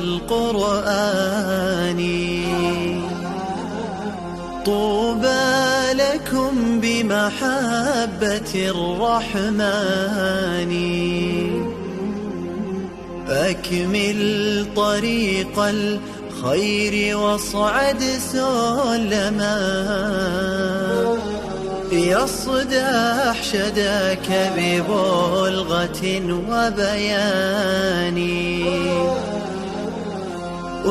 القرآن. طوبى لكم بمحبة الرحمن. أكمل طريق الخير واصعد سلما، يصدح شداك ببلغة وبيان.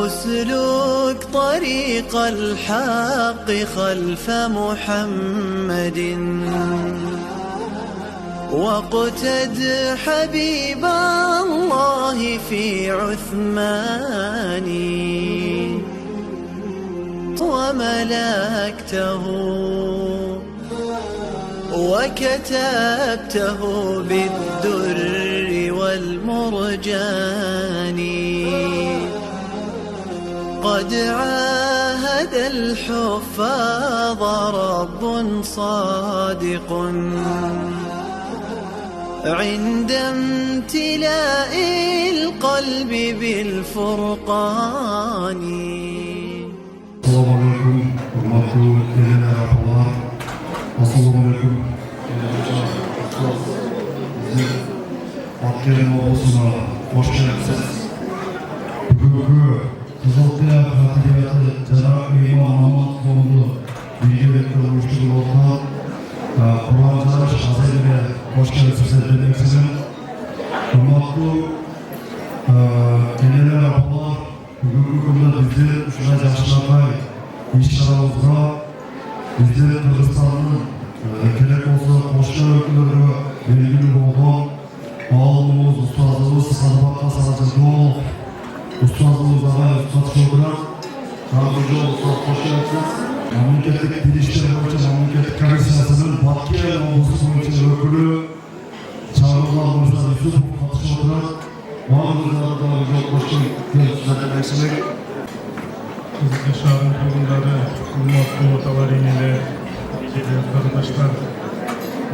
أسلك طريق الحق خلف محمد، واقتد حبيب الله في عثمان. وملكته وكتبته بالدر والمرجان. قد عاهد الحفاظ رب صادق عند امتلاء القلب بالفرقان. السلام عليكم ورحمة الله وبركاته. Assalamu alaikum. Akkeren olsuna hoş geldiniz. Bugünkü Kızılkaya Hatıriyatı Cenab-ı İmam Mahmud Fondu bilgi ve kuruluşçuluğu ortağı Kur'an-ı Hazretleri hoş geldiniz demek istedim. Hürmetli genel abalar, bugünkü günde bizi şuna yaşlanmay işlerimizde bizde Kırgızstan'ın gerek olsa koşkan öyküleri belgili oldu. Ağabeyimiz, ustazımız, Sarıbak'ta Sarıcı'da ol. Ustazımız Ağay Ustaz Şöbrak. Yardımcı ol, Ustaz hoş geldiniz. Memleketlik Dil İşleri Boyunca Memleketlik Komisyası'nın Batkiye Olması Boyunca öykülü Çağrılar Boyunca Yusuf Fatih Şöbrak. Mağdurlarına da hoş geldiniz. Demek Kızılkaya Şahı'nın kurumları, hürmetli otalarıyla arkadaşlar,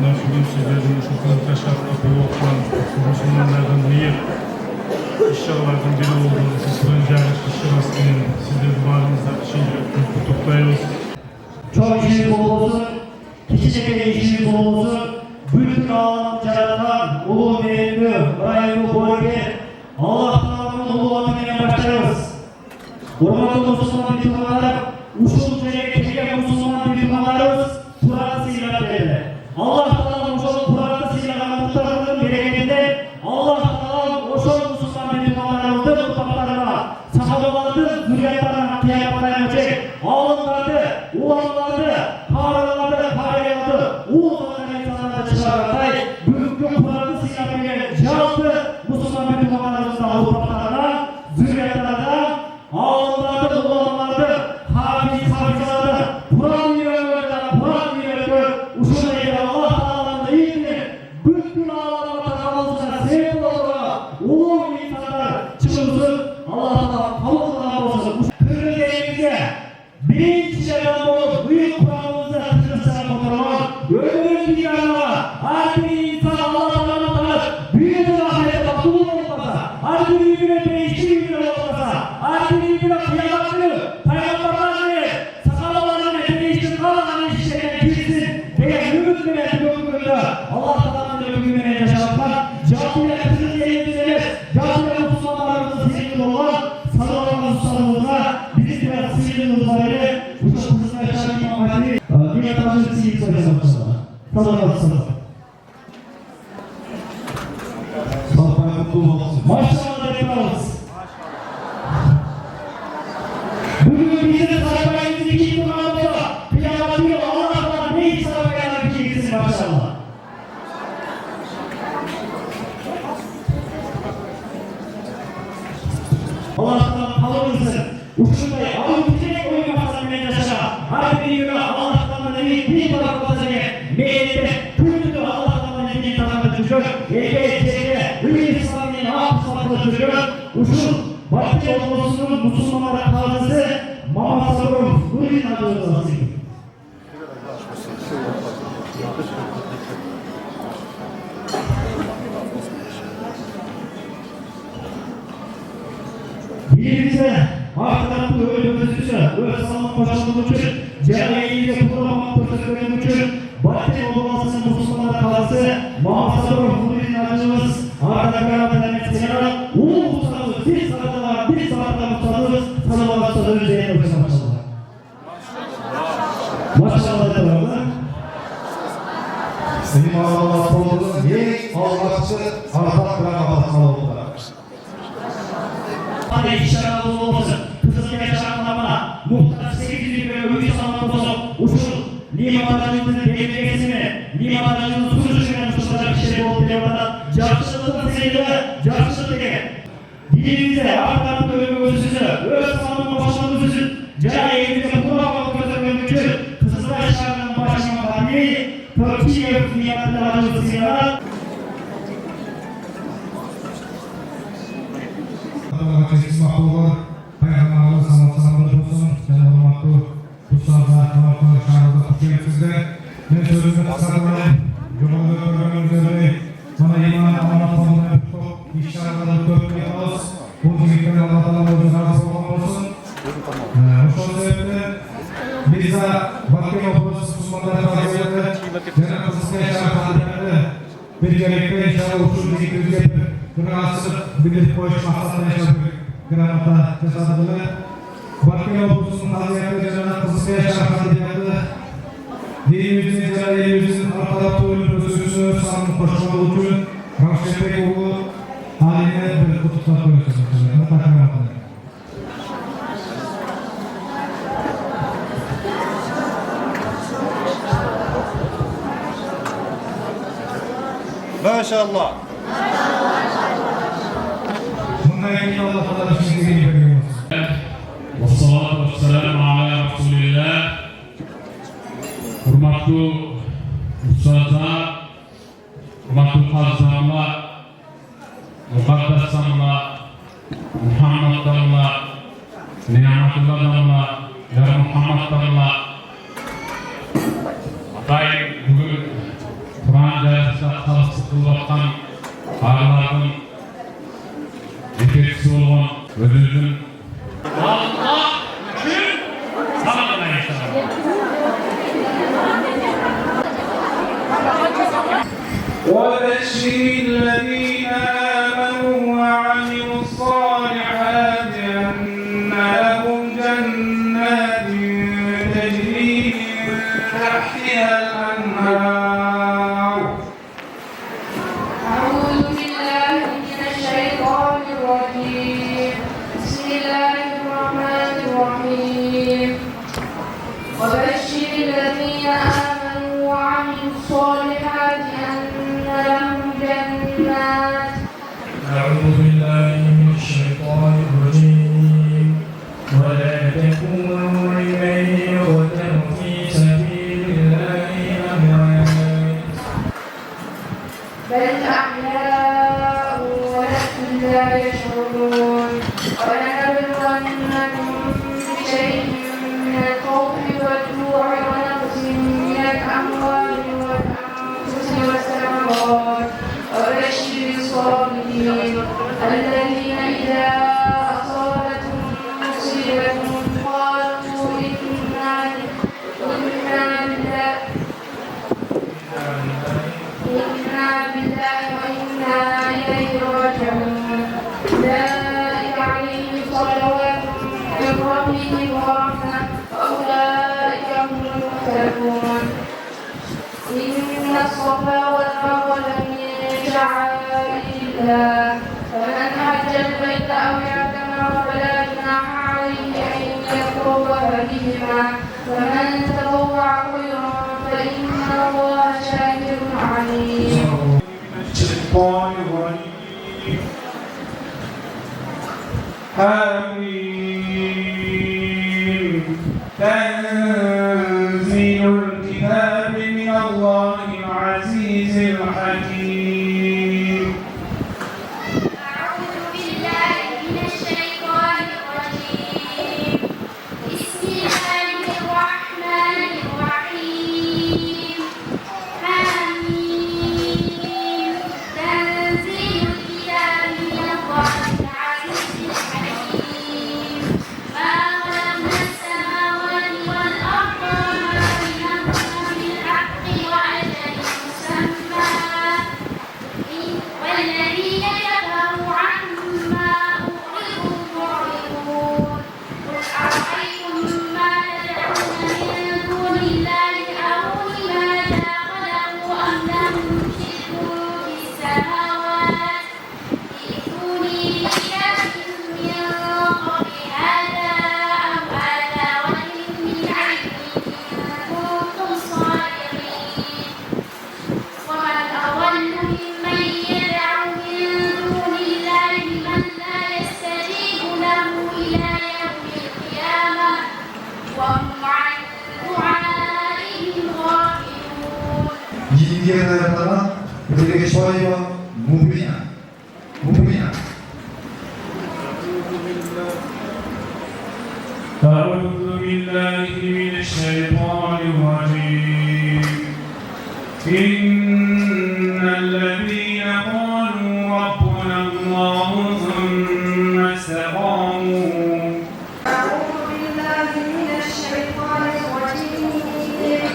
nasıl sizlerin şu Kızılkaya Şahı'nda bu okulan Müslümanlardan değil, işçilerden biri olduğunu siz önce işçilerin sizlerin varlığınızda için kutluyoruz. Çok işiniz bol olsun, kişilik işiniz bol olsun. Bütün ağlam yaratan, ulu verimli, raylı bölge, Allah'tan ulu adına başlarız. Hürmetli Müslüman Müslümanlar, usul çeyrek Müslüman Müslümanlarımız Kur'an-ı Kerim'de. Allah Teala usul Kur'an-ı Kerim'in muhtarının bereketinde Allah Teala usul Müslüman Müslümanlarımızın muhtarlarına, sahabalarının zürriyetlerine kıyametlenecek, alımlardı, ulanlardı, kahramanlardı, kahramanlardı, uğurlarını insanlarına çıkartay, bugünkü Kur'an-ı Kerim'in cevaplı Müslüman Müslümanlarımızın muhtarlarına, zürriyetlerine, ağlardı, ulanlardı, hafizlardı, Kur'an yürüyordu, usul eyle Allah Teala'nın iyiliğini, bütün ağlarına takılmasına sebep olduğuna, ulu insanlar çıkılsın, Allah Teala kabul olsun. Kırmızı birinci şeyden olup, büyük Kur'an'ımızda kırmızı fotoğrafı, ömrün dünyana, her bir insan Allah Teala'nın tanır, büyük ahirete bakımı olmasa, her bir birbirine değişti olmasa, her bir birbirine kıyametli, peygamberlerle, sakallarla değişti kalan işlerine girsin, diye ümitlerine dökümünde, Allah Teala'nın dökümüne yaşamaklar, camiye kızıl yayınlarıyla, camiye Müslümanlarımızın sevgili olan, sallallahu sallamına, bizim de sevgili uzaylı, bu şarkısına yaşayan İmam-ı Dünya Tanrı'nın sevgili sayısına sallallahu sallam. Maşallah depremimiz. Bugün bizim sarayımızın iki durağımızda kıyametiyle Allah'tan ne hiç sarayına bir şey gitsin maşallah. Allah'tan kalır mısın? Uçuşundayı alıp bitirek oyun masamına yaşa. Her bir yürü Allah'tan da bir taraf olacak. Meğerde kültürü Allah'tan da bir tarafı düşür. Ege'ye Hülya İslam'ın hafızatını düşür. Uçun Batı olmasının Müslümanlara kazısı Mama Sabır'ın Hülya adını Birimize hakikaten ölümümüzü, öz sağlık başarılı için, cahiliyle kurulamak fırsatlarının için, Batı'nın olmasının Müslümanlar kalsı, Mahsabır Hulu'nun acımız, Arda Karaden'in Senara, Ulu Usta'nız, bir saatte Usta'nız, Salavat Usta'nız, Zeynep Usta'nız. Maşallah devamlı. Senin ağzına sorduğun ne Allah'çı artak ve kapatmalı oldu. Hadi inşallah olsun. Kızıl yaşamlarına muhtaç 800 ve ömür sanatımızı uçur. Limanlarımızın devletesini, limanlarımızın sürücülerini tutulan kişileri ortaya Cahçılık'ın seyirde, Cahçılık'ı dilimize, arkadan ölümümüzü, öz sağlığın başlarımızı, cahilimize kuramamak özürlüğümüzü, Kızıl yaşamlarının başına kalbi, Türkiye nimetleri acısıyla, Allah'a çeşitli mahvollar, Peygamber'e sanatsanlar olsun, Cenab-ı Maktu, Kutsarda, Kavaklar, Şahırda, Kutuyetsizde, ne sözünü kısaklamayın, yolunu görmenin üzerine, bana iman, anlatmamına çok, işlerden dört yapmaz, bu zikirleri Allah'tan razı olmasın. Bu sebeple, biz de Vakti Okulası Müslümanlar Fazileti, Cenab-ı Kızılca Şahırda, bir gerekli inşallah usul zikir yapıp, Kırası bilir koyuş maksatına yaşadık. Kıramata tesadüle. Bakın olursun haziyette Cenab-ı Kızılca Şahırda dinimizin, celalimizin arkalıklı ölüm özürüsü sağlık koşmalı için Ravşepek oğlu haline bir kutuksuna koyuyorsunuz. Maşallah. Bundan Allah Teala şimdi veriyoruz. Vessalatu vesselamu ala Resulillah. Hurmatli ustazlar, hurmatli qarzonlar, muqaddas domla, Muhammad domla, Ne'matulloh domla, Yar Muhammad domla. Atay bugun Kur'an dersida xalqi qilayotgan qarlarning yetekchisi bo'lgan o'zimizning Allah uchun salomlar inshaalloh. وبشر الذين آمنوا وعملوا الصالحات أن لهم جنات تجري من تحتها الأنهار. أعوذ بالله من الشيطان الرجيم. بسم الله الرحمن الرحيم. وبشر الذين آمنوا وعملوا الصالحات أن لهم جنات. أعوذ بالله من الشيطان الرجيم. ولا تكونوا لمن يقتل في سبيل الله أموات. بل أحياء ولكن لا يشعرون. ولنبلونكم بشيء من الخوف والجوع ونقص من الأموال والأنفس والثمرات وبشر الصابرين الذين إذا أصابتهم مصيبة قالوا إنا بالله وإنا إليه راجعون. أولئك عليهم صلوات من ربهم ورحمة وأولئك هم المهتدون. إن الصفا والمروة من شعائر الله فمن حج البيت أو اعتمر فلا جناح عليه أن يطوف بهما ومن تطوع خيرا فإن الله شاكر عليم. الشيطان الرجيم. حميم. تنزيل الكتاب من الله العزيز الحكيم. أعوذ بالله من الشيطان الرجيم. بسم الله الرحمن الرحيم. حميم. تنزيل الكتاب من الله العزيز الحكيم. إلى يوم القيامة وهم عن دعائهم غافلون. أعوذ بالله من الشيطان الرجيم. إن الذين قالوا ربنا الله ثم استقاموا. أعوذ بالله من الشيطان الرجيم.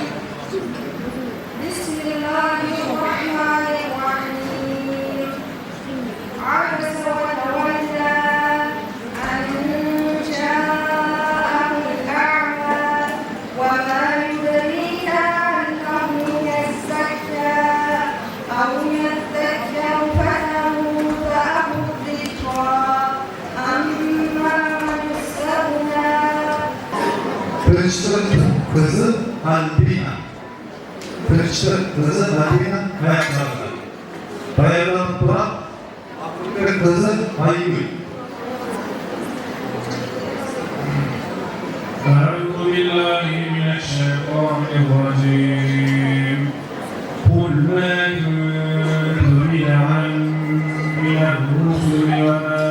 بسم الله الرحمن الرحيم. عبس وتولى أن جاءه الأعمى وما يدريك أنه يزكى أو يذكر فتنفعه الذكرى أما من استغنى. Kılıçların kızı Albina. Kılıçların kızı Albina ayaklarında. Dayanan Turan, Akıllı kızı Aygül. أعوذ بالله من الشيطان الرجيم. قل ما كنت بدعا من الرسل وما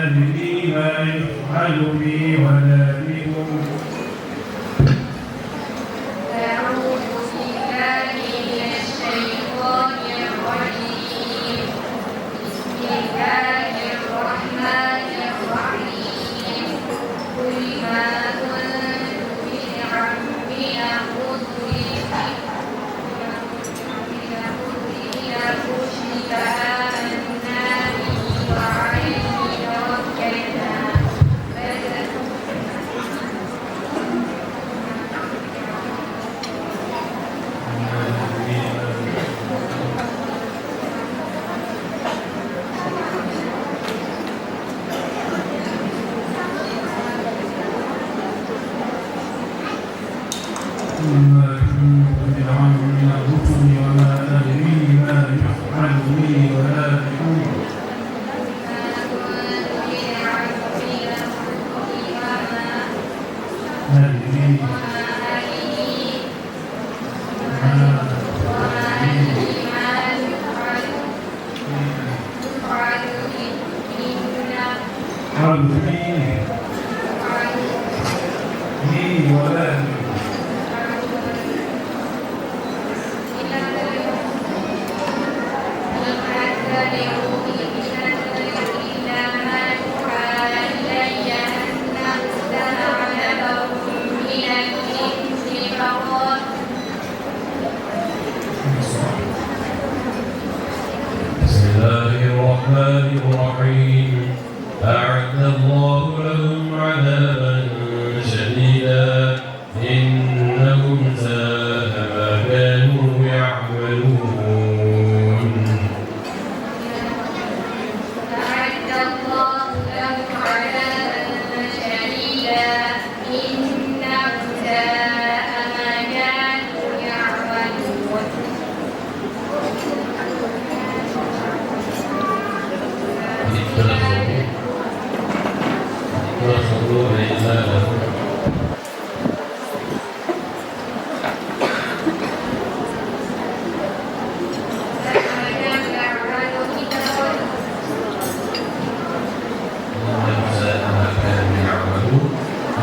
أدري ما يفعل بي ولا بكم. أعوذ بالله من الشيطان الرجيم. بسم الله الرحمن الرحيم. قل ما كنت بدعا من الرسل إلى الرشد فآمنا به وعليه توكلنا. ما كنت بدعا من الرسل وما أدري ما يفعل بي ولا بكم. أدري لي ولا بكم. بسم الله الرحمن الرحيم. أعد الله لهم عذابا شديدا إنهم ساء ما كانوا يعملون. أعد الله لهم عذابا شديدا إنهم ساء ما كانوا يعملون. اتخذوا أيمانهم إنهم ساء ما كانوا يعملون.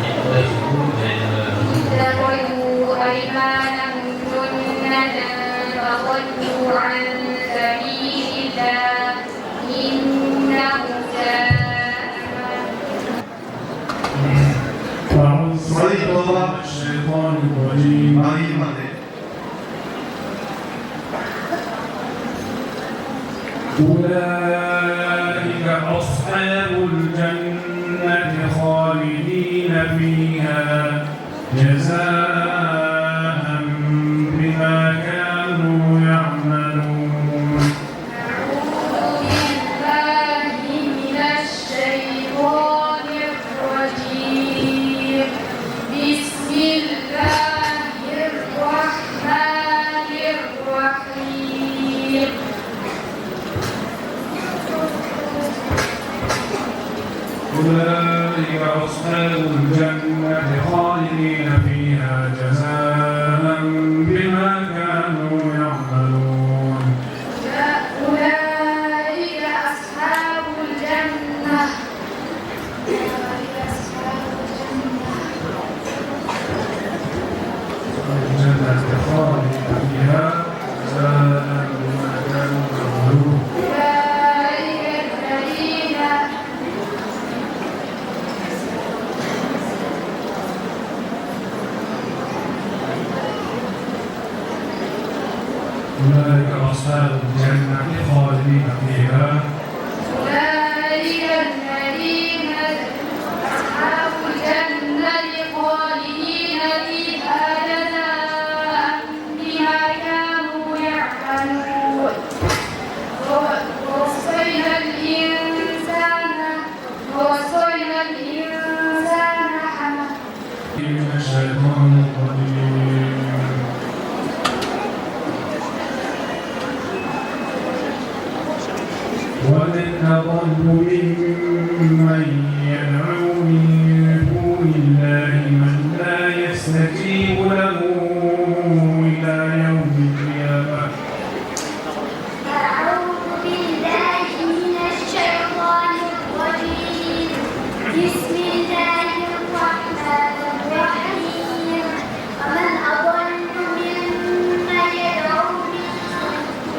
اتخذوا أيمانهم اتخذوا أيمانهم جنة فصدوا عن سبيل الله إنهم ساء أعوذ بالله من الشيطان الرجيم. Ayımadı. أولئك أصحاب الجنة خالدين فيها جزاء بما كانوا يعملون. أعوذ بالله من الشيطان الرجيم. بسم الله الرحمن الرحيم. أولئك أولئك أصحاب الجنة خالدين فيها جزاء بما كانوا يعملون. أولئك أصحاب الجنة. الجنة خالدين فيها جزاء بما كانوا يعملون. أولئك أصحاب الجنة خالدين فيها. أولئك الذين أصحاب الجنة خالدين فيها جزاء بما كانوا يعملون. ووصينا الإنسان حمله. من الشيطان الرجيم. ومن أضل ممن يدعو من دون الله من لا يستجيب له إلى يوم القيامة. أعوذ بالله من الشيطان الرجيم. بسم الله الرحمن الرحيم. ومن أضل ممن يدعو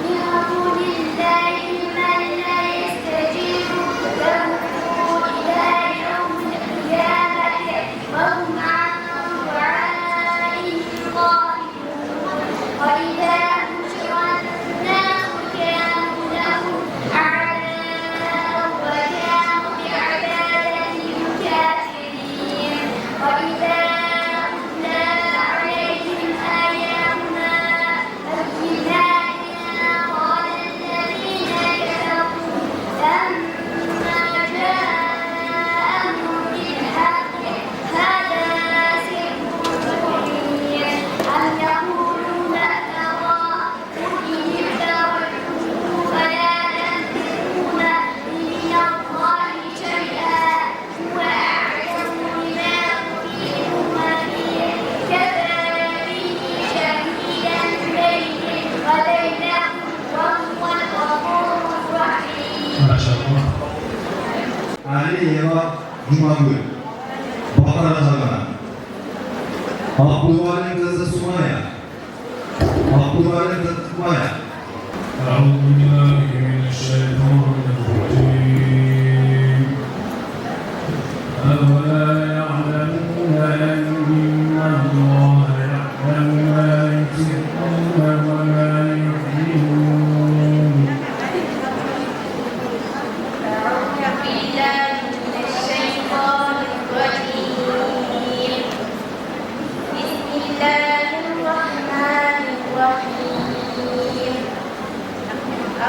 من دون الله من لا يستجيب له إلى يوم القيامة وهم عن دعائهم غافلون. وإذا حشر الناس كانوا لهم أعداء وكانوا بعبادتهم كافرين. وإذا تتلى عليهم آياتنا بينات قال الذين كفروا لما جاءهم بالحق هذا سحر مبين. أم يقولون افتراه قل إن افتريته فلا تملكون من الله شيئا هو أعلم بما تخفون فيه كفى به شهيدا بيني وبينكم وهو الغفور الرحيم. ما شاء الله. عليه Cumagül, Bakara Zagana, Abdülhalim Gaza Sumaya, Abdülhalim Gaza Sumaya. أعوذ بالله من الشيطان الرجيم. أولا يعلمون أن الله يعلم ما يسرون وما يعلنون. أعوذ بالله من الشيطان الرجيم. بسم الله الرحمن الرحيم.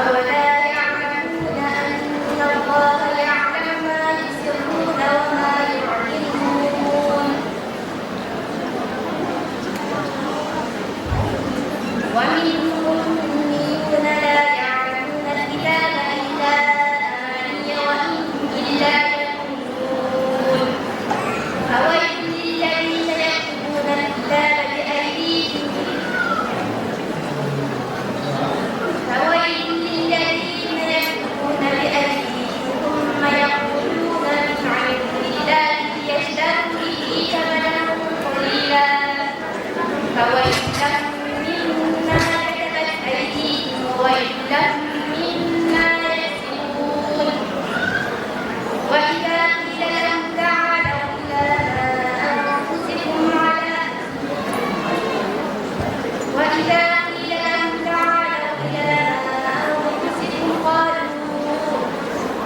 أولا يعلمون أن الله يعلم ما يسرون وما يعلنون. ومنهم أميون لا يعلمون الكتاب إلا أماني وإن إلا يظنون. فويل للذين يكتبون الكتاب بأيديهم ثم يقولون من عند الله ليشتروا به ثمنا قليلا. فويل لهم مما كتبت أيديهم وويل لهم مما يكسبون. وإذا قيل لهم تعالوا إلى ما أنفسكم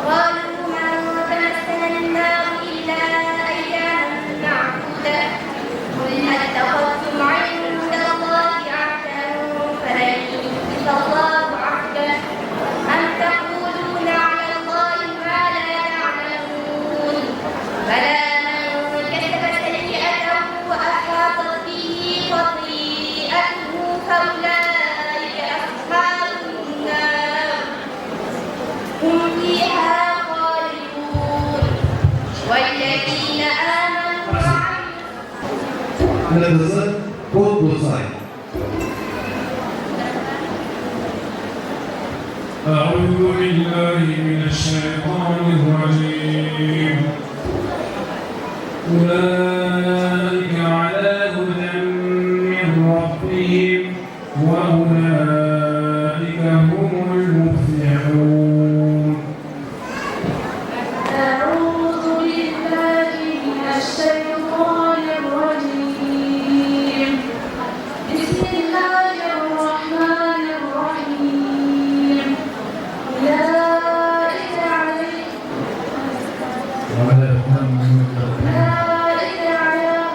قالوا ما تمسنا النار إلا أياما معدودة. قل أتخذتم عند الله عهدا فلن ينقض الله عهده أم تقولون على الله ما لا تعلمون. بلى من كسب سيئة وأحاطت به خطيئته فأولئك أصحاب النار هم فيها خالدون. والذين الذين آمنوا وعملوا Kırmızı kod bulsay. أعوذ بالله من الشيطان الرجيم أولئك على هدى من ربهم وأولئك هم المفلحون أعوذ بالله من الشيطان الرجيم بسم الله الرحمن الرحيم أولئك على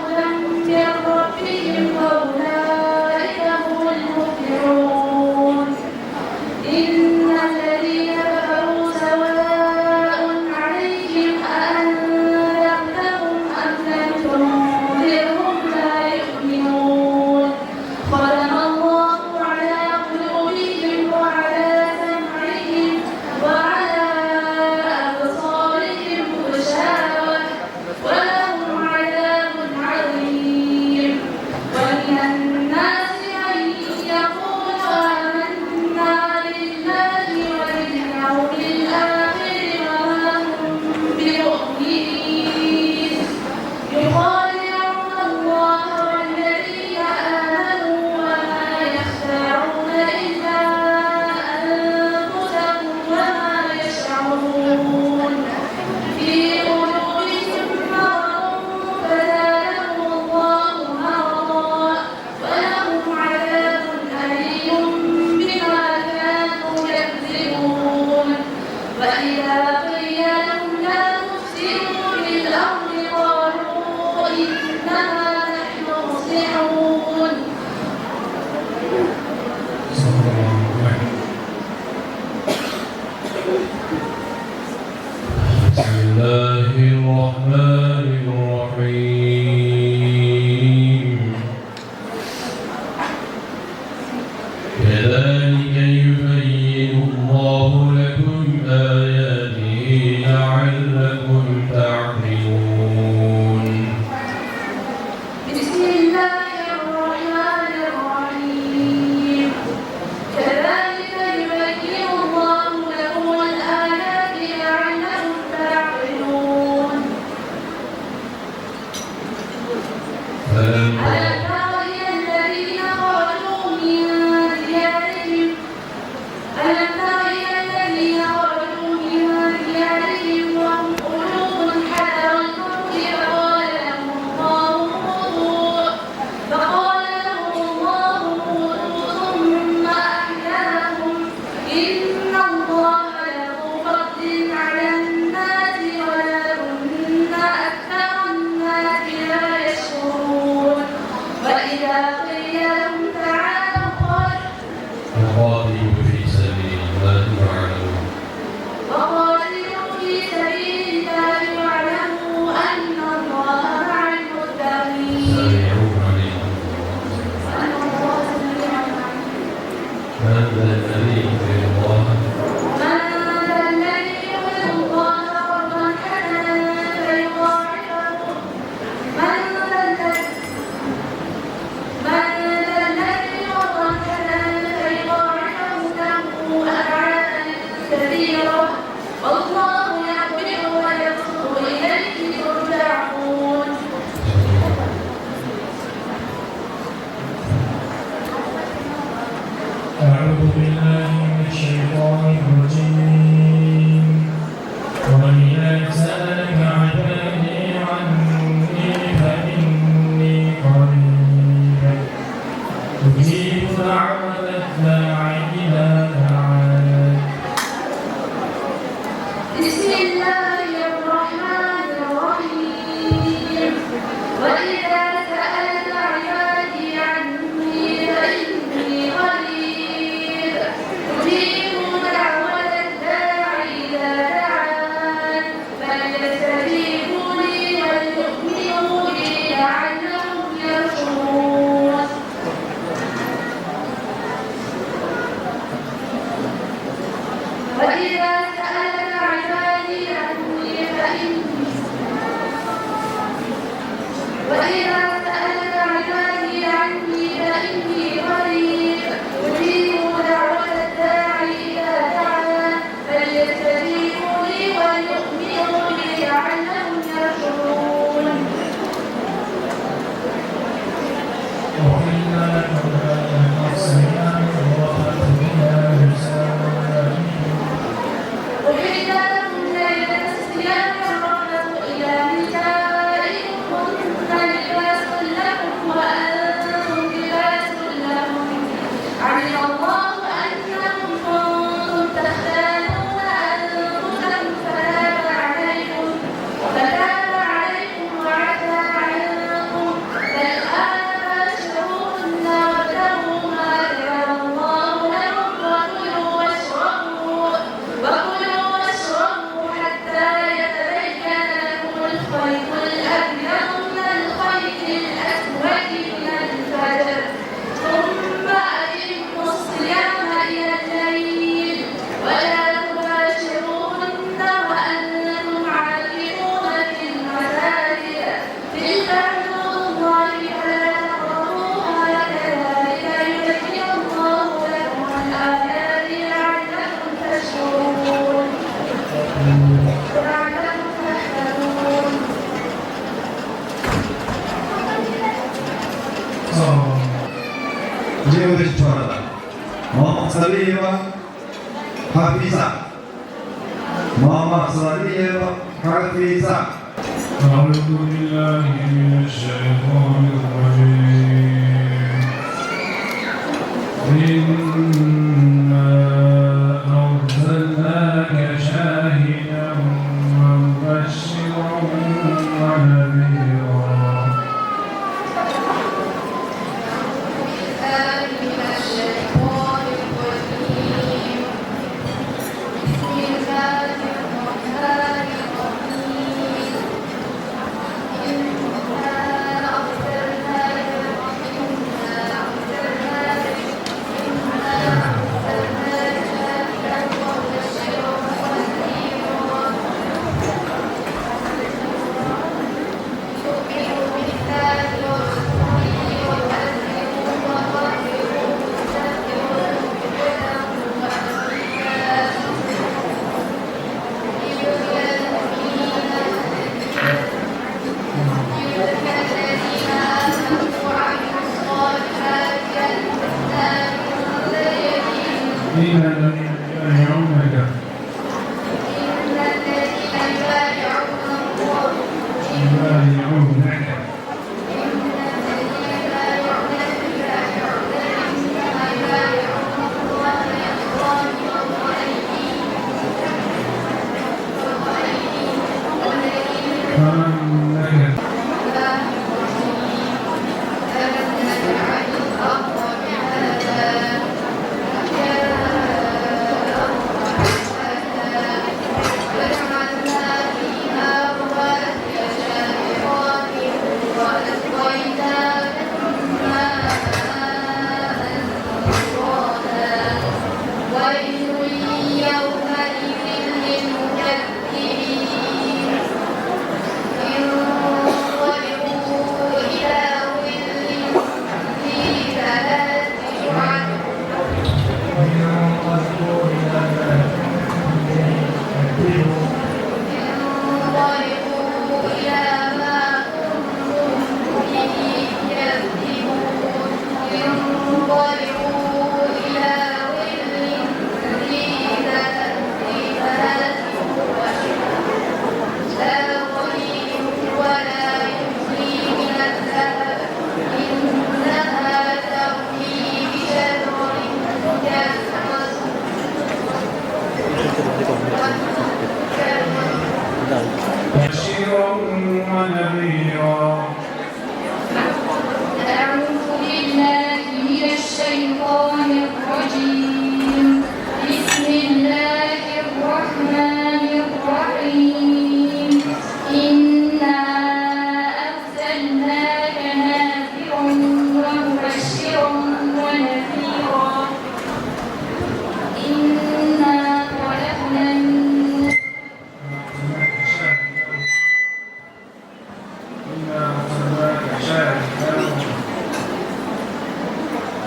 هدى من ربهم وأولئك هم المفلحون إن الذين كفروا سواء عليهم أأنذرتهم أم لم تنذرهم لا يؤمنون ختم الله على قلوبهم وعلى سمعهم وعلى أبصارهم غشاوة ولهم عذاب عظيم ومن الناس من يقول آمنا بالله وباليوم الآخر وما هم بمؤمنين يخادعون الله والذين آمنوا وما يخدعون إلا أنفسهم وما يشعرون في قلوبهم مرض فزادهم الله مرضا ولهم عذاب أليم بما كانوا يكذبون وإذا قيل لهم لا تفسدوا في الأرض قالوا إنما نحن مصلحون بسم الله الرحمن الرحيم كذلك يبين الله لكم آياته لعلكم تعقلون بسم الله الرحمن الرحيم كذلك يبين الله لكم الآيات لعلكم تعقلون ألم ألم تر إلى الذين خرجوا من ديارهم وهم قلوب حذر الموت فقال لهم الله موتوا ثم أحياهم إن الله له فضل على الناس ولكن أكثر الناس لا يشكرون Saliyeva Hafiza. Muhammad Saliyeva Hafiza. أعوذ بالله من الشيطان الرجيم. إنا أرسلناك شاهدا ومبشرا ونذيرا. إن الذين يبايعونك فمن نكث بشيرا ونذيرا. أعوذ بالله من الشيطان الرجيم. بسم الله الرحمن الرحيم. إنا أرسلناك نذيرا ومبشرا ونذيرا. إنا خلقنا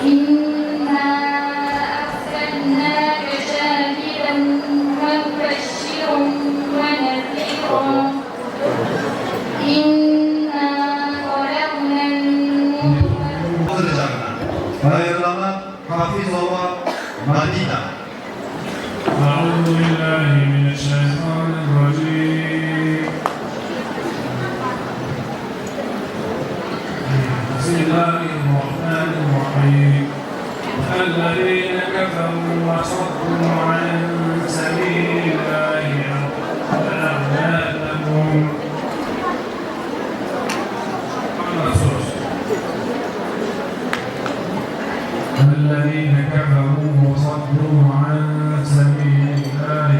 إنا أرسلناك شاهدا ومبشرا ونذيرا. إنا خلقنا النطفة. Hayırlama Hafizova Madina. أعوذ بالله من الشيطان الرجيم. بسم الله الرحمن الرحيم. الذين كفروا وصدوا عن سبيل الله أعمالهم الذين كفروا وصدوا عن سبيل الله.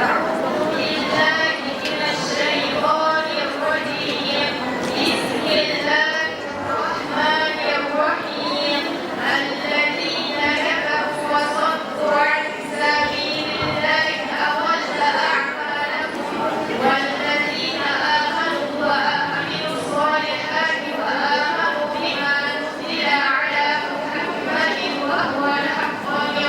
أعوذ بالله من الشيطان الرجيم. بسم الله الرحمن الرحيم. الذين كفروا وصدوا عن سبيل الله أضل أعمالهم. والذين آمنوا وعملوا الصالحات وآمنوا بما نزل على محمد وهو الحق من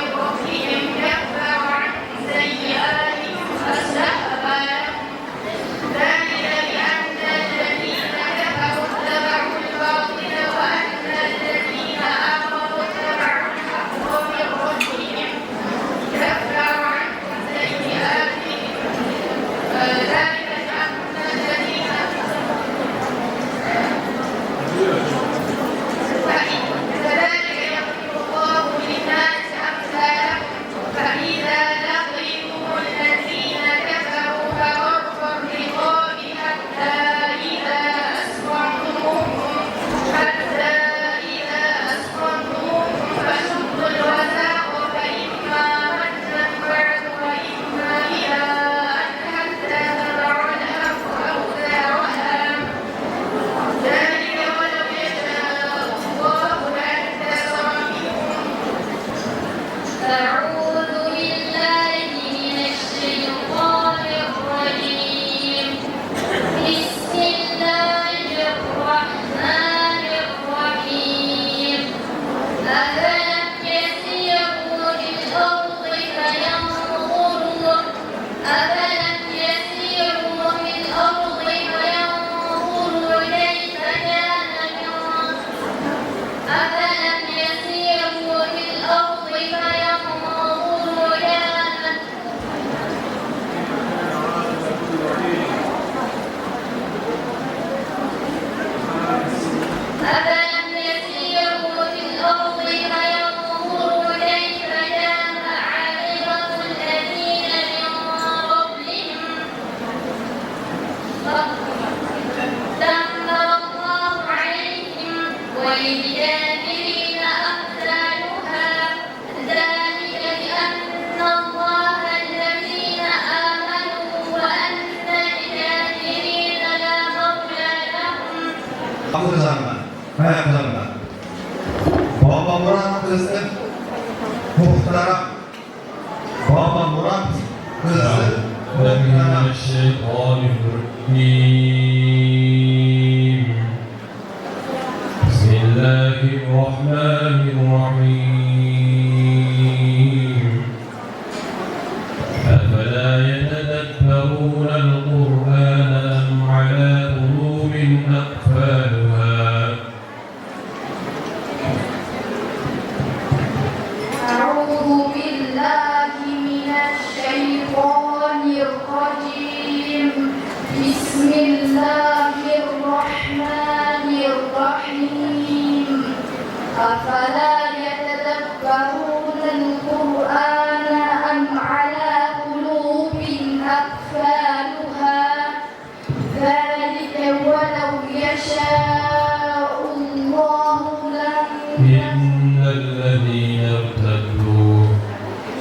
Abdülazam'dan, ayaklarından. Baba Murat kızı muhterem. Baba Murat kızı muhterem. Bismillahirrahmanirrahim. أفلا يتدبرون القرآن أم على قلوب أقفالها أعوذ بالله من الشيطان الرجيم بسم الله الرحمن الرحيم أفلا يتدبرون القرآن أم على قلوب أقفالها ذلك ولو يشاء الله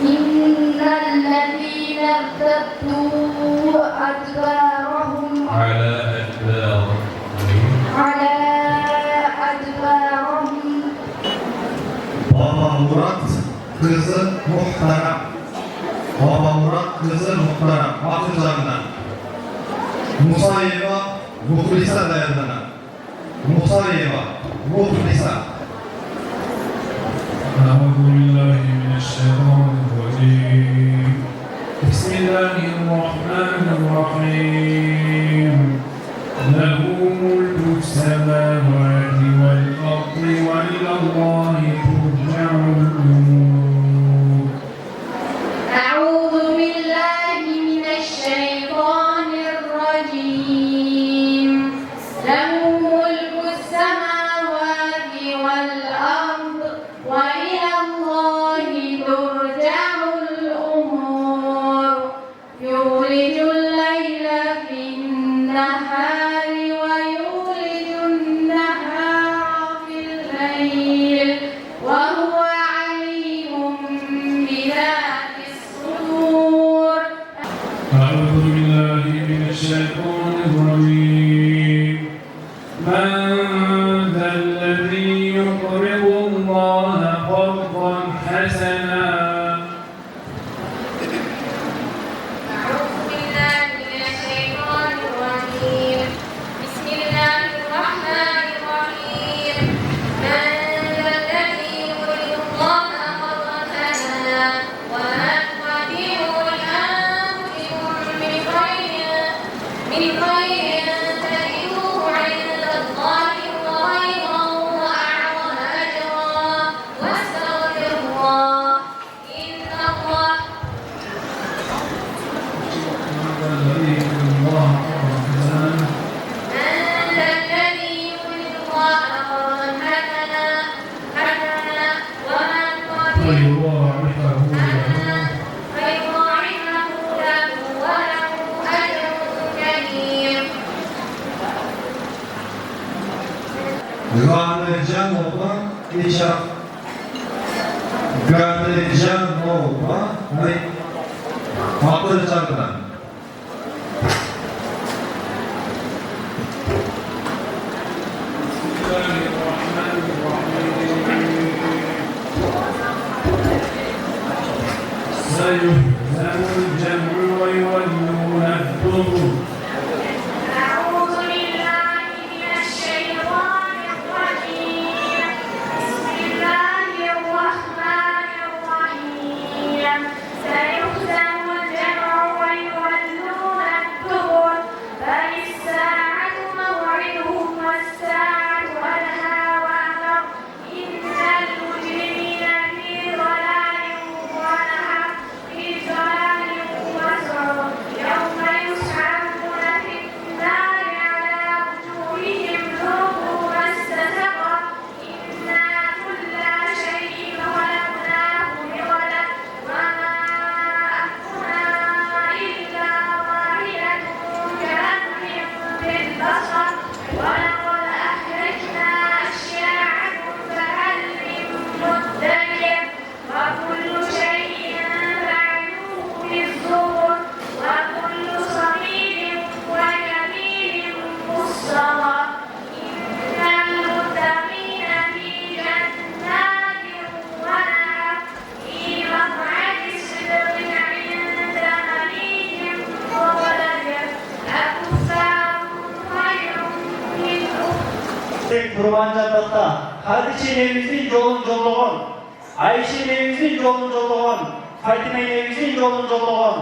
إن الذين ارتدوا أدبارهم على أدبارهم Baba Murat kızı muhterem. Baba Murat kızı muhterem. Abdülazam'dan. Musayeva Muhlisa dayanına. Musayeva Muhlisa. أعوذ بالله من الشيطان الرجيم بسم الله الرحمن الرحيم له ملك السماوات والأرض وإلى الله ترجع الأمور أعوذ بالله من الشيطان الرجيم له ملك السماوات والأرض وإلى الله ترجع الأمور يولج الليل في النهار ويولج النهار في الليل وهو عليم بذات الصدور أعوذ بالله من الشيطان الرجيم من ذا الذي يقرض الله قرضا حسنا أعوذ بالله من الشيطان الرجيم بسم الله الرحمن الرحيم من ذا الذي يقرض الله قرضا حسنا وما تقدموا لأنفسكم من خير تجدوه عند الله هو خيرا وأعظم أجرا واستغفر الله إن الله الذي يقرض الله قرضا حسنا الذي يقرض الله قرضا حسنا وما ويضاعفه له فيضاعفه له وله أجر كريم. Güvendireceğim olma, geçer. Güvendireceğim olma, hani Abdülazam'dan. بسم الله الرحمن الرحيم سيهزم الجمع ويولون الدبر أعوذ بالله من الشيطان الرجيم بسم الله الرحمن الرحيم سيهزم الجمع ويولون الدبر بل الساعة موعدهم والساعة أدهى وأمر إن المجرمين في ضلال ونحر في ضلال وسعر يوم يسحبون في النار على وجوههم ذوقوا مس سقر إنا كل شيء خلقناه بقدر وما أمرنا إلا واحدة كلمح بالبصر ولقد أهلكنا أشياعكم فهل من مدكر وكل شيء فعلوه بالزبر وكل صغير وكبير مستطر إن Kurbancanlıkta Hatice evimizin yolun yolluğun, Ayşe evimizin yolun yolluğun, Fatime evimizin yolun yolluğun,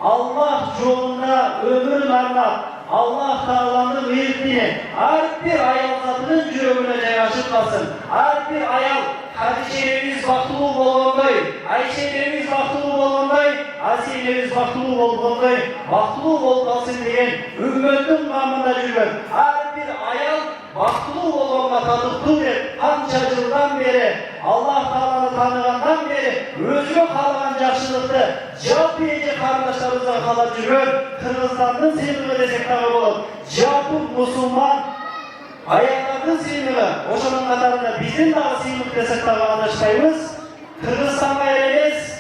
Allah yolunda ömür narmak, Allah Teala'nın rizkini her bir ayal zatının cürümüne yaşıtmasın. Her bir ayal Hatice evimiz vaktılı bolğanday, Ayşe evimiz vaktılı bolğanday, Asiye evimiz vaktılı bolğanday, vaktılı bolğansın deyen ümmetin namında cürüm. Her bir ayal vaktılı bolğanla tadıktır et. Hançacıldan beri, Allah Teala'nı tanıgandan beri özüne kalan yaşlılıkta cevap verici kardeşlerimizden kalan cürüm. Kırgızistan'ın sevgili desek tabi olur. Cevapı Müslüman ayaklarının sıyımını, oşanın katarında bizim daha sıyımlık desek tabi anlaştayımız. Kırgızistan'a elemiz,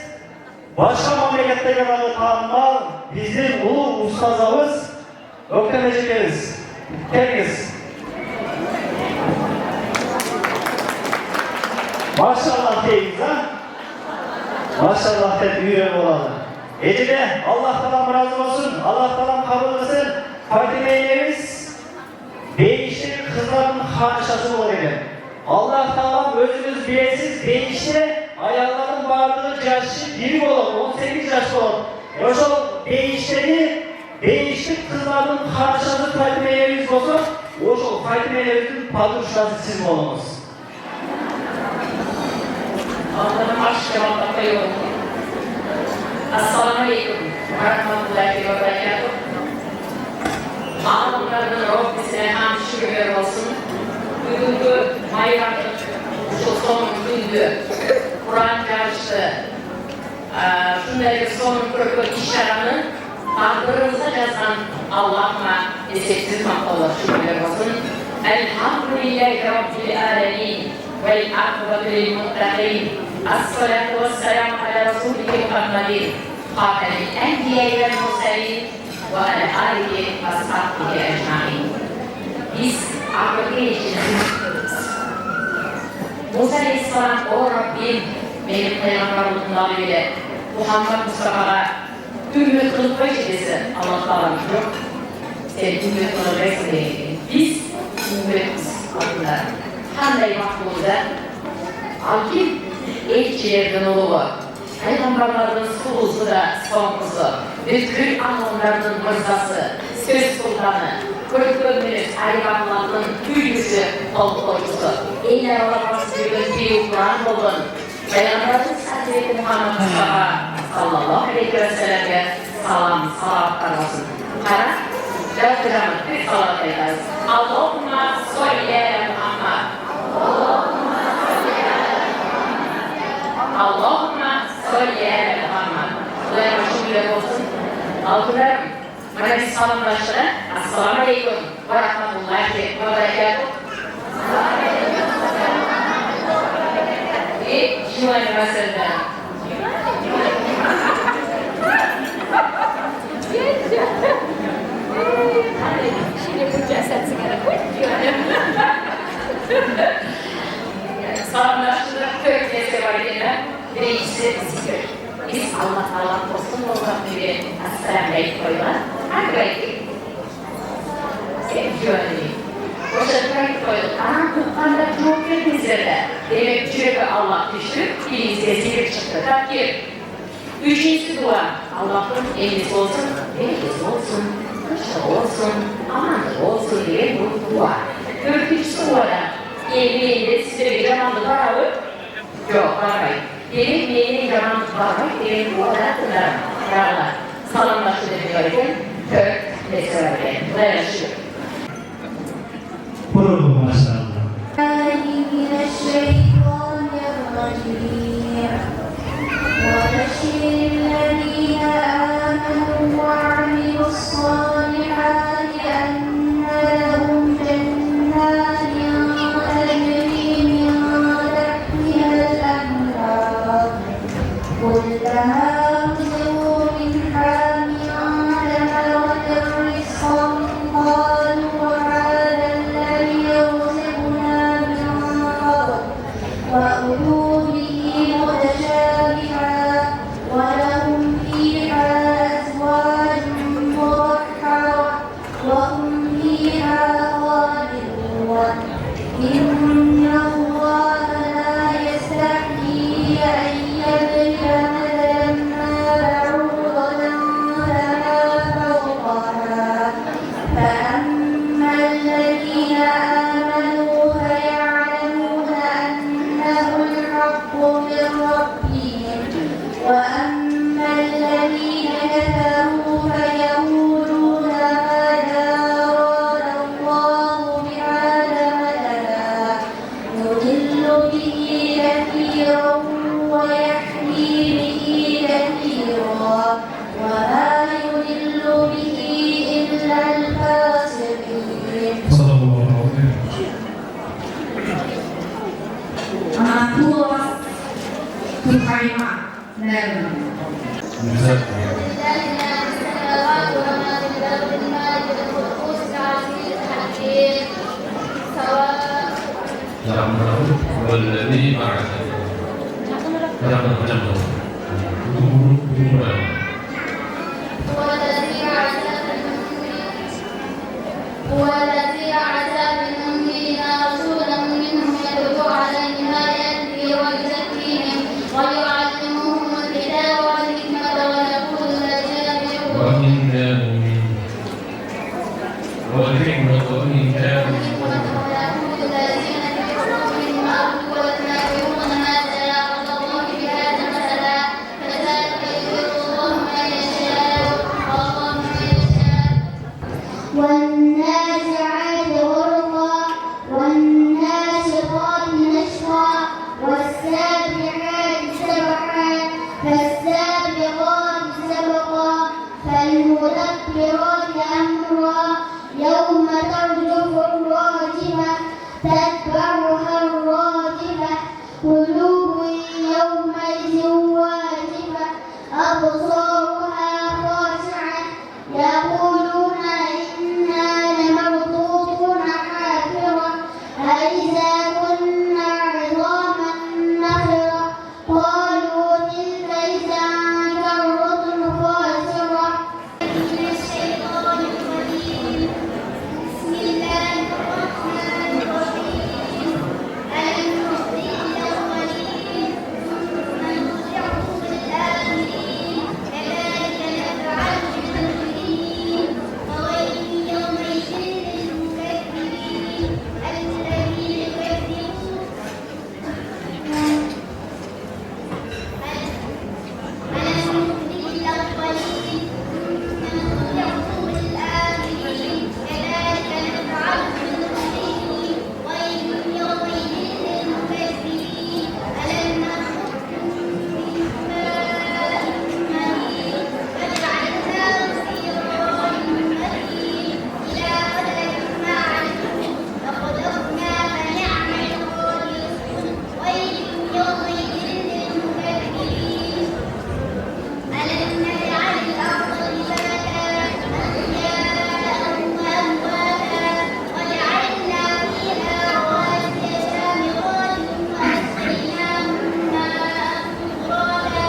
başka memleketteki adamı tanımal, bizim ulu ustazımız, öktemecekeriz. Temiz. Maşallah deyiz ha? Maşallah de büyüyen olalım. Edile Allah Teala razı olsun, Allah Teala kabul etsin. Fatime eylemiş, değişti kızların hanışası olur edelim. Allah Teala özünüz bilesiz değişti, ayarların varlığı yaşı 20 olur, 18 yaş olur. Yoksa değişti kızların hanışası Fatime eylemiş olsun, o Fatime eylemiş'in padişahı siz mi olunuz? Allah'ın aşk cevapta yok. Assalamualaikum warahmatullahi wabarakatuh. Ağlamlarının Rabbisine hamd şükürler olsun. Bugünkü bayramlık şu son gündü. Kur'an karşıtı. Şundaki son kırıklık işlerini takdirinize yazan Allah'ıma eseksiz maktalar şükürler olsun. Elhamdülillahi Rabbil alemin. والعاقبة للمتقين الصلاة والسلام على رسوله محمد خاتم الأنبياء والمرسلين وعلى آله وأصحابه أجمعين. Biz Afrika için Musa Aleyhisselam, o Rabbim benim peygamberliğimden bile Muhammed Mustafa'ya ümmet kılıp başladısı Allah'tan yok. Sen ümmet kılıp değil. Biz ümmetiz adına. Qanday vaqtda alkim elchilardan ulug'i, payg'ambarlardan suvusida sonqisi, butkul anomlardan mirzasi, so'z sultoni, ko'rkko'ngiliz ayvonlardan kulgusi, olqo'ychisi, ellar orasida yurgan buyuklar bo'lgan payg'ambarimiz Hazrati Muhammad Mustafa sallallohu alayhi vasallamga salom salovat olsun. Qara, javoblarimiz bir salat aytamiz. Allohumma solli ala Muhammad. Allahumma salli ala Muhammad. Ular şükürler olsun. Altılarım, bana bir salamlaştıra. Assalamu alaikum ve rahmatullahi ve berekatuhu. Ve şuan meselede. Salamlaştıra köklese var edilen birincisi zikir. Biz Allah Teala dostum olmak gibi Esselamu Aleyküm koyular. Hangi belki? Sevgiyorlayım. Boşanık koyular. Kur'an'da çok yetmizlerde. Demek cürebe Allah düştü, birinizde zikir çıktı. Takdir. Üçüncüsü dua. Allah'ın eliniz olsun, eliniz olsun, kışta olsun, amanlık olsun diye bu dua. Dördüncüsü duada. Evliliğinde size bir zamanlı var mı? Yok, varmayın. Benim yeğenim zamanlı var mı? Benim bu arada kınarım. Krallar. Salamlaştı demiyorken, kök meselerde. Dayanışıyor. Buyurun maşallah. وبشر الذين آمنوا وعملوا الصالحات أن لهم جنات تجري من تحتها الأنهار كلها رزقوا منها من ثمرة رزقا قال والذي بعث والذي بعث بالأميين رسولا منهم يتلو عليهم آياته ويزكيهم ويعلمهم الكتاب والحكمة ويقول الذين كفروا وإن جاءوا والحكمة وإن جاءوا ويقول الذين كفروا من أرض والكافرون ماذا أراد الله بهذا مثلا كذلك يضل الله من يشاء والله من يشاء والنازعات غرقا والناشطات نشطا والسابحات سبحا فالسابقات سبقا فالمدبرات أمرا يوم ترجف الراجفة تتبعها الراجفة قلوب يومئذ واجفة أبصارها خاشعة يقولون إنا لمردودون حافرة أإذا كنا عظاما نخرة قالوا تلك إذا كرة خاسرة. من الشيطان الرجيم بسم الله الرحمن الرحيم ألم نهلك الأولين ثم نتبعهم الآخرين كذلك نفعل بالمجرمين وويل يومئذ للمكذبين الذين يكذبون ألم نهلك الأولين ثم نتبعهم الآخرين كذلك نفعل بالمجرمين ويل يومئذ للمكذبين ألم نخلقكم من ماء مهين فجعلناه في قرار مكين إلى قدر معلوم فقدرنا فنعم القادرون ويل يومئذ للمكذبين ألم نجعل الأرض كفاتا أحياء وأمواتا وجعلنا فيها رواسي شامخات وأسقيناهم ماء فراتا.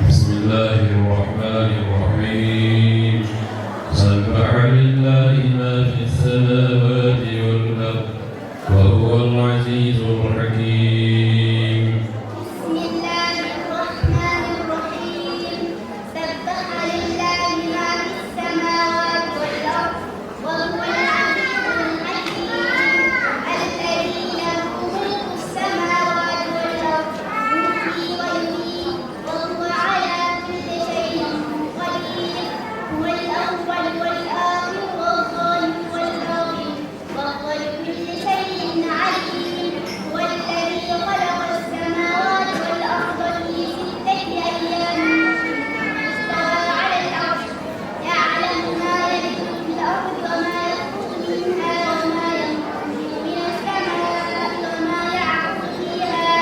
بسم الله الرحمن الرحيم سبح لله ما في السماوات والأرض وهو العزيز الحكيم. بسم الله الرحمن الرحيم سبح لله ما في السماوات والأرض وهو العزيز الحكيم الذي له ملك السماوات والأرض يحيي ويميت وهو على كل شيء قدير هو الأول والآخر والظاهر والباطن وهو بكل شيء عليم هو الذي خلق السماوات والأرض في 6 أيام استوى على العرش يعلم ما يلج في الأرض وما يخرج منها وما ينزل من السماء وما يعرج فيها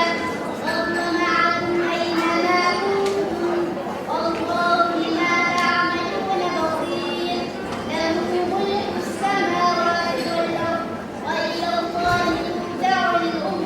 وهو معكم أينما كنتم والله بما تعملون بصير له ملك السماوات والأرض وإلى الله ترجع الأمور.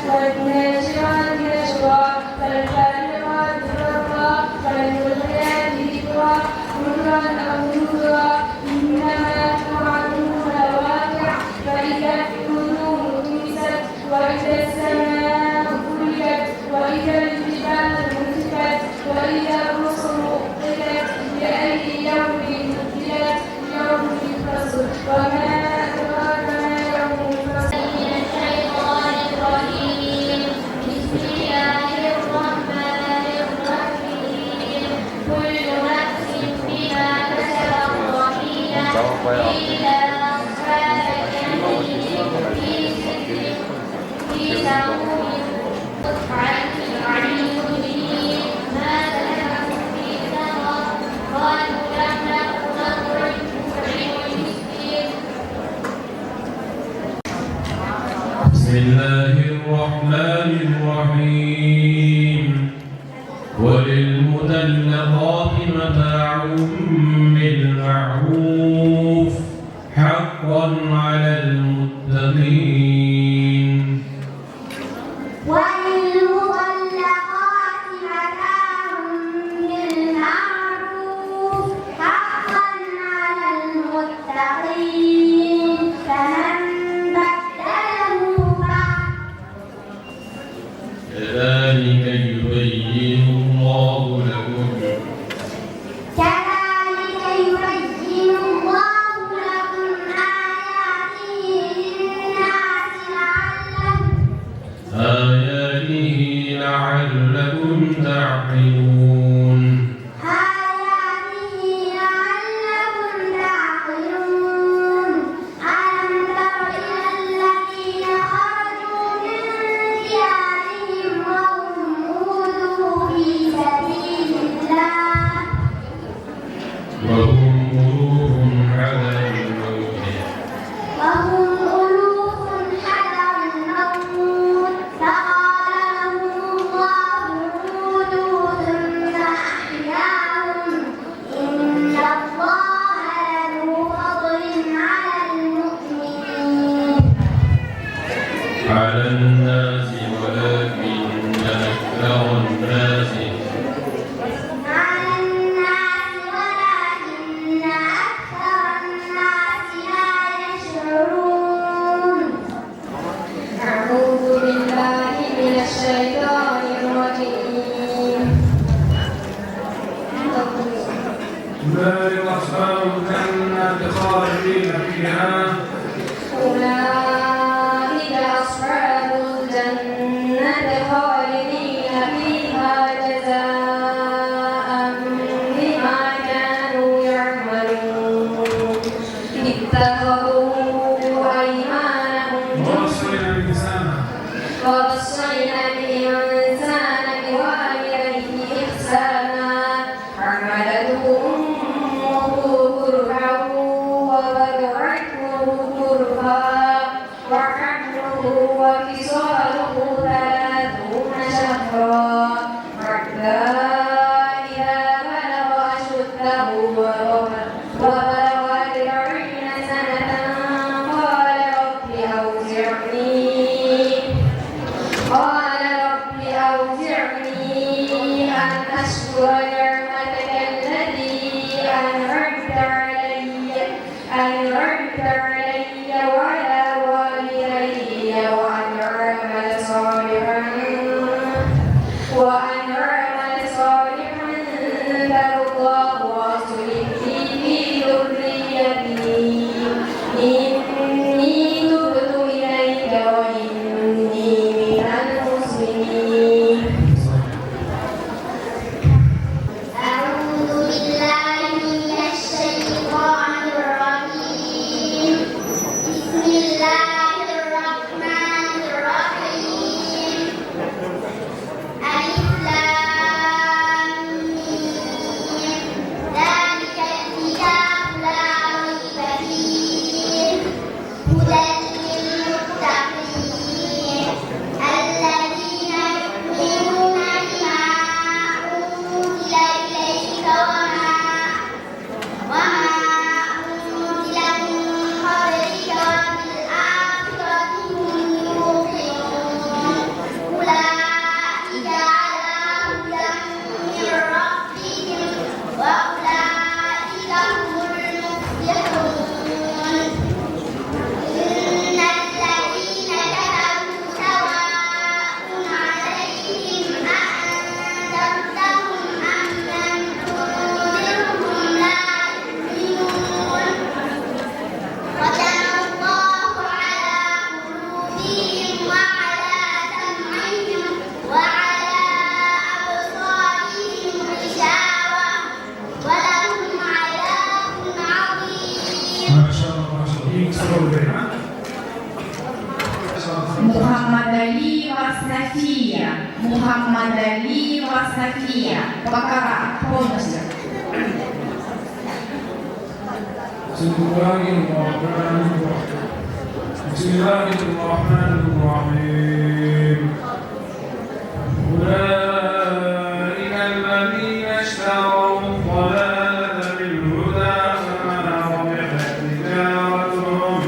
والناشرات نشرا فالفارقات فرقا فالملقيات ذكرا مرا أو نذرا إنما توعدون لواقع فإذا النجوم طمست وإذا السماء كلت وإذا الجبال نسفت وإذا الرسل أقتت لأي يوم أجلت يوم الفصل وما أدراك ما يوم الفصل. من الشيطان الرجيم بسم الله الرحمن الرحيم كل نفس بما كسبت رهينة إلا أصحاب اليمين في سدر في سموم عن المجرمين ما سلككم في سقر قالوا لم نكن نطعم المسكين الله الرحمن الرحيم وللمطلقات متاع بالمعروف حقا على المتقين وللمطلقات متاع بالمعروف حقا على المتقين فمن بدله بعد كذلك يبين الله لكم كذلك يبين الله لكم آياته لعلكم تعقلون ألم تر إلى الذين خرجوا من ديارهم وهم أولوا في سبيل الله وهم ألوف حذر الموت حذر الموت فقال لهم الله موتوا ثم أحياهم إن الله لذو فضل على المؤمنين على الناس ولكن أكثر الناس لا يشعرون أعوذ بالله من الشيطان الرجيم أولئك أصحاب الجنة خالدين فيها أولئك أصحاب الجنة خالدين فيها جزاء بما كانوا يعملون اتخذوا أيمانهم ووصينا الإنسان الإنسان بوالديه إحسانا حملته أمه كرها ووضعته كرها وحمله وفصاله 30 شهرا حتى إذا بلغ أشده وبلغ 40 سنة قال رب أوزعني أن أشكر نعمتك التي أنعمت علي وعلى والدي وأن أعمل صالحا ترضاه وأصلح لي في ذريتي إني تبت إليك وإني من المسلمين أعوذ بالله من الشيطان الرجيم بسم الله الرحمن الرحيم ألف لام ميم ذلك الكتاب لا ريب فيه هدى للمتقين الذين يؤمنون بما أنزل إليك وما أنزل من قبلك وبالآخرة هم يوقنون أولئك على هدى من ربهم وأولئك هم المفلحون إن الذين كفروا سواء عليهم أأنذرتهم أم لم تنذرهم لا يؤمنون ختم الله على قلوبهم وعلى سمعهم وعلى أبصارهم غشاوة ولهم عذاب عظيم ما شاء الله ما شاء الله يكسروا بينها Muhammad Ali Wasnafia. Muhammad Ali Wasnafia. Bakara полностью. بسم الله الرحمن الرحيم الرحيم أولئك الذين اشتروا الضلالة بالهدى فما ربحت تجارتهم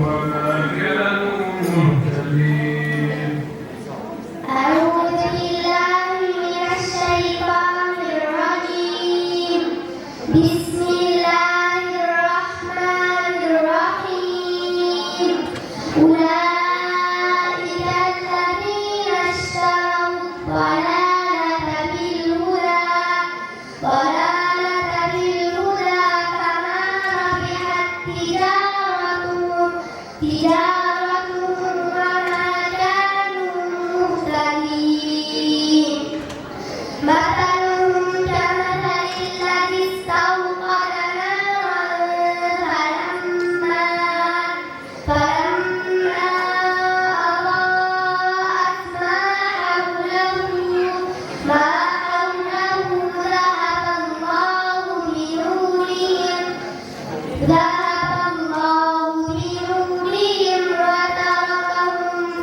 وما كانوا مهتدين. أعوذ بالله من الشيطان الرجيم. بسم الله الرحمن الرحيم. أولئك الذين اشتروا الضلالة بالهدى فما ربحت تجارتهم وما كانوا مهتدين. مثلهم كمثل الذي استوقد نارا فلما أضاءت ما حوله ذهب الله بنورهم وتركهم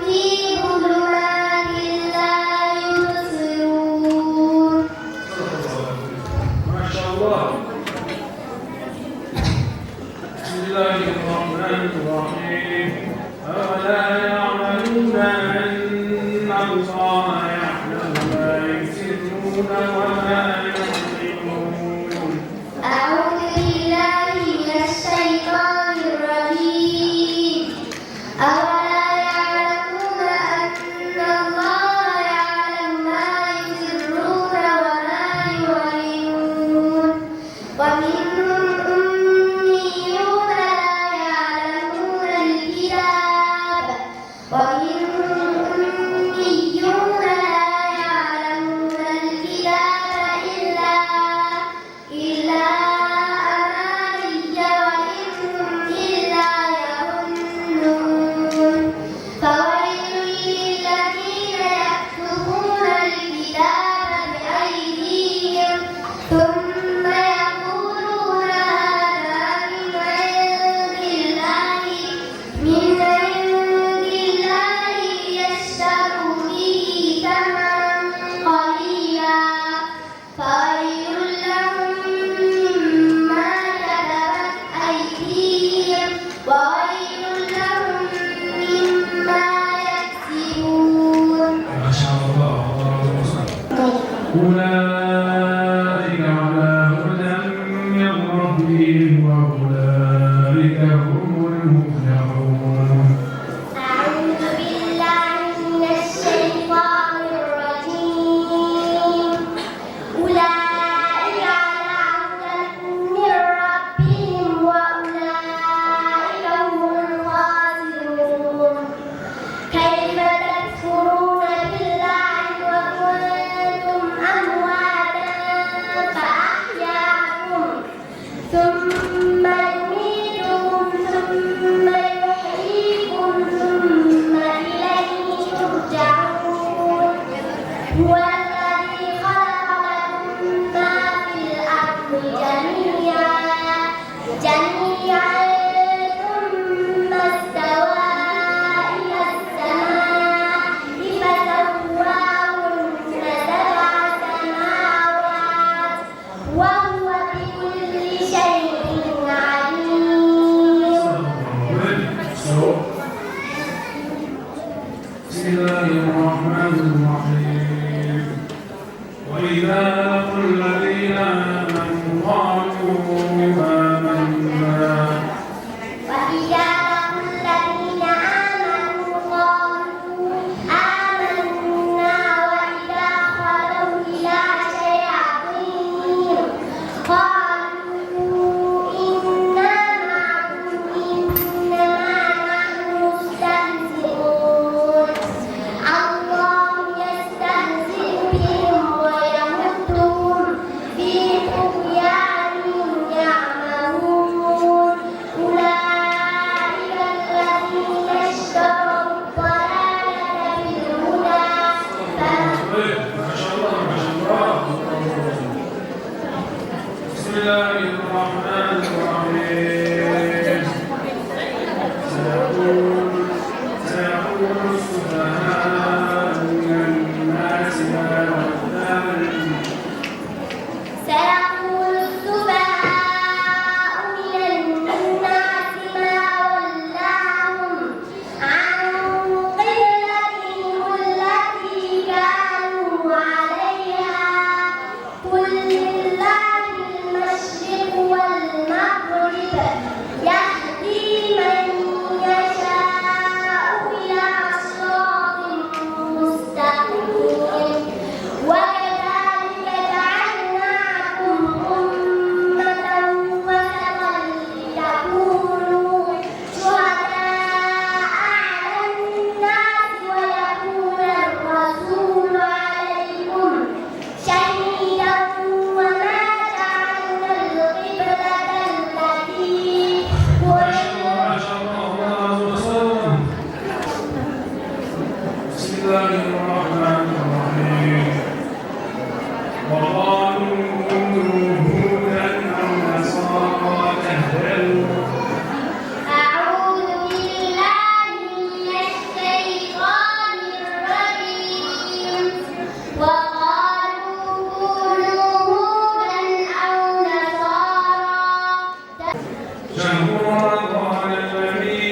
في ظلمات لا يبصرون. ما شاء الله. بسم الله الرحمن الرحيم. أولا يعلمون أن الله يعلم ما يسرون وما يعلنون. أعوذ بالله من الشيطان الرجيم. أولا يعلمون أن الله يعلم ما يسرون وما يعلنون. ومنهم أميون لا يعلمون الكتاب إلا أماني وإن هم إلا يظنون. فويل للذين يكتبون الكتاب بأيديهم ثم يقولون هذا من عند الله ليشتروا به ثمنا قليلا فويل لهم مما كتبت أيديهم وويل لهم مما يكسبون. ما شاء الله. أولئك على هدى من ربهم وأولئك هم المفلحون. أعوذ بالله من الشيطان الرجيم. أولئك على هدى من ربهم وأولئك هم الخاسرون. كيف تكفرون بالله وكنتم أمواتا سيقول السفهاء من الناس ما ولاهم عن قبلتهم التي كانوا عليها قل لله المشرق والمغرب يهدي من يشاء إلى صراط مستقيم وكذلك جعلناكم أمة وسطا لتكونوا شهداء على الناس ويكون الرسول عليكم شهيدا وما جعلنا القبلة التي بسم الله الرحمن الرحيم وقالوا كونوا هودا أو نصارى تهتدوا أعوذ بالله من الشيطان الرجيم وقالوا كونوا هودا أو نصارى شهر رمضان الذي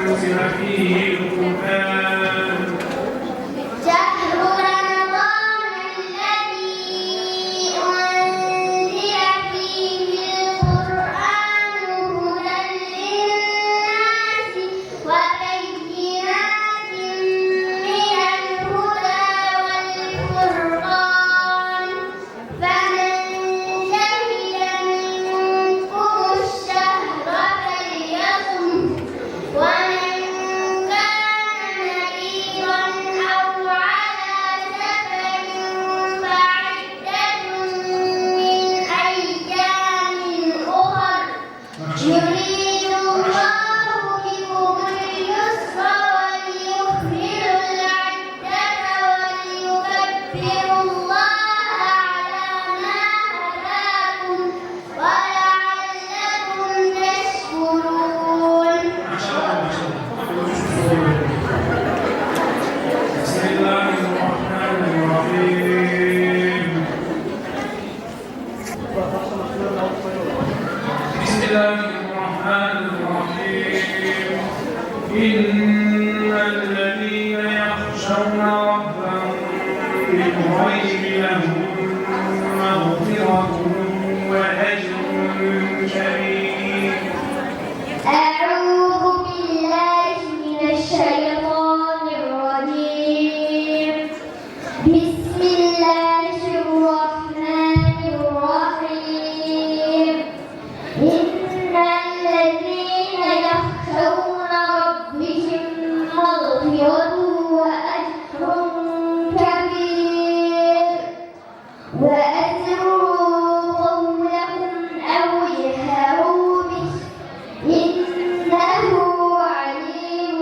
أنزل فيه القرآن شهر رمضان الذي أنزل فيه القرآن هدى للناس وبينات من الهدى والفرقان فمن شهد منكم الشهر فليصم ومن كان مريضا أو على سفر فعدة من أيام أخر يريد الله بكم اليسر وليكمل العدة وليكبر الله على ما هداكم ولعلكم تشكرون بسم الله الرحمن الرحيم بسم الله الرحمن الرحيم إن الذين يخشون ربهم بالغيب لهم مغفرة وأجر كريم أعوذ بالله من الشيطان الرجيم بسم الله الرحمن الرحيم إن الذين يخشون ربهم مغفرة وأجر كبير وأسروا قولكم أو اجهروا به إنه عليم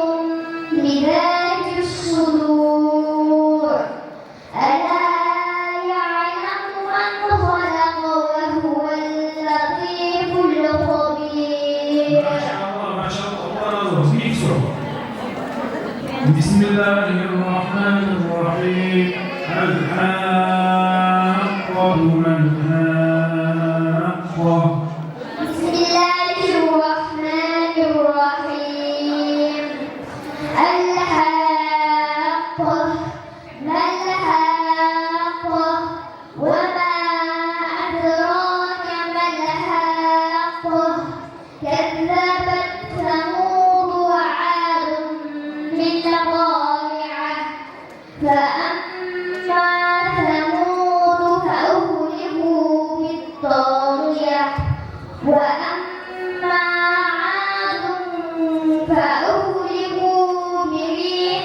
بذات الصدور ألا يعلم من خلق وهو اللطيف الخبير ما شاء الله بسم الله الرحمن الرحيم الحاقة ما الحاقة بسم الله الرحمن الرحيم الحاقة ما الحاقة وما أدراك ما الحاقة كذبت ثمود وعاد بالقارعة فأما ثمود فأهلكوا بالطاغية وأما عاد فأهلكوا بريح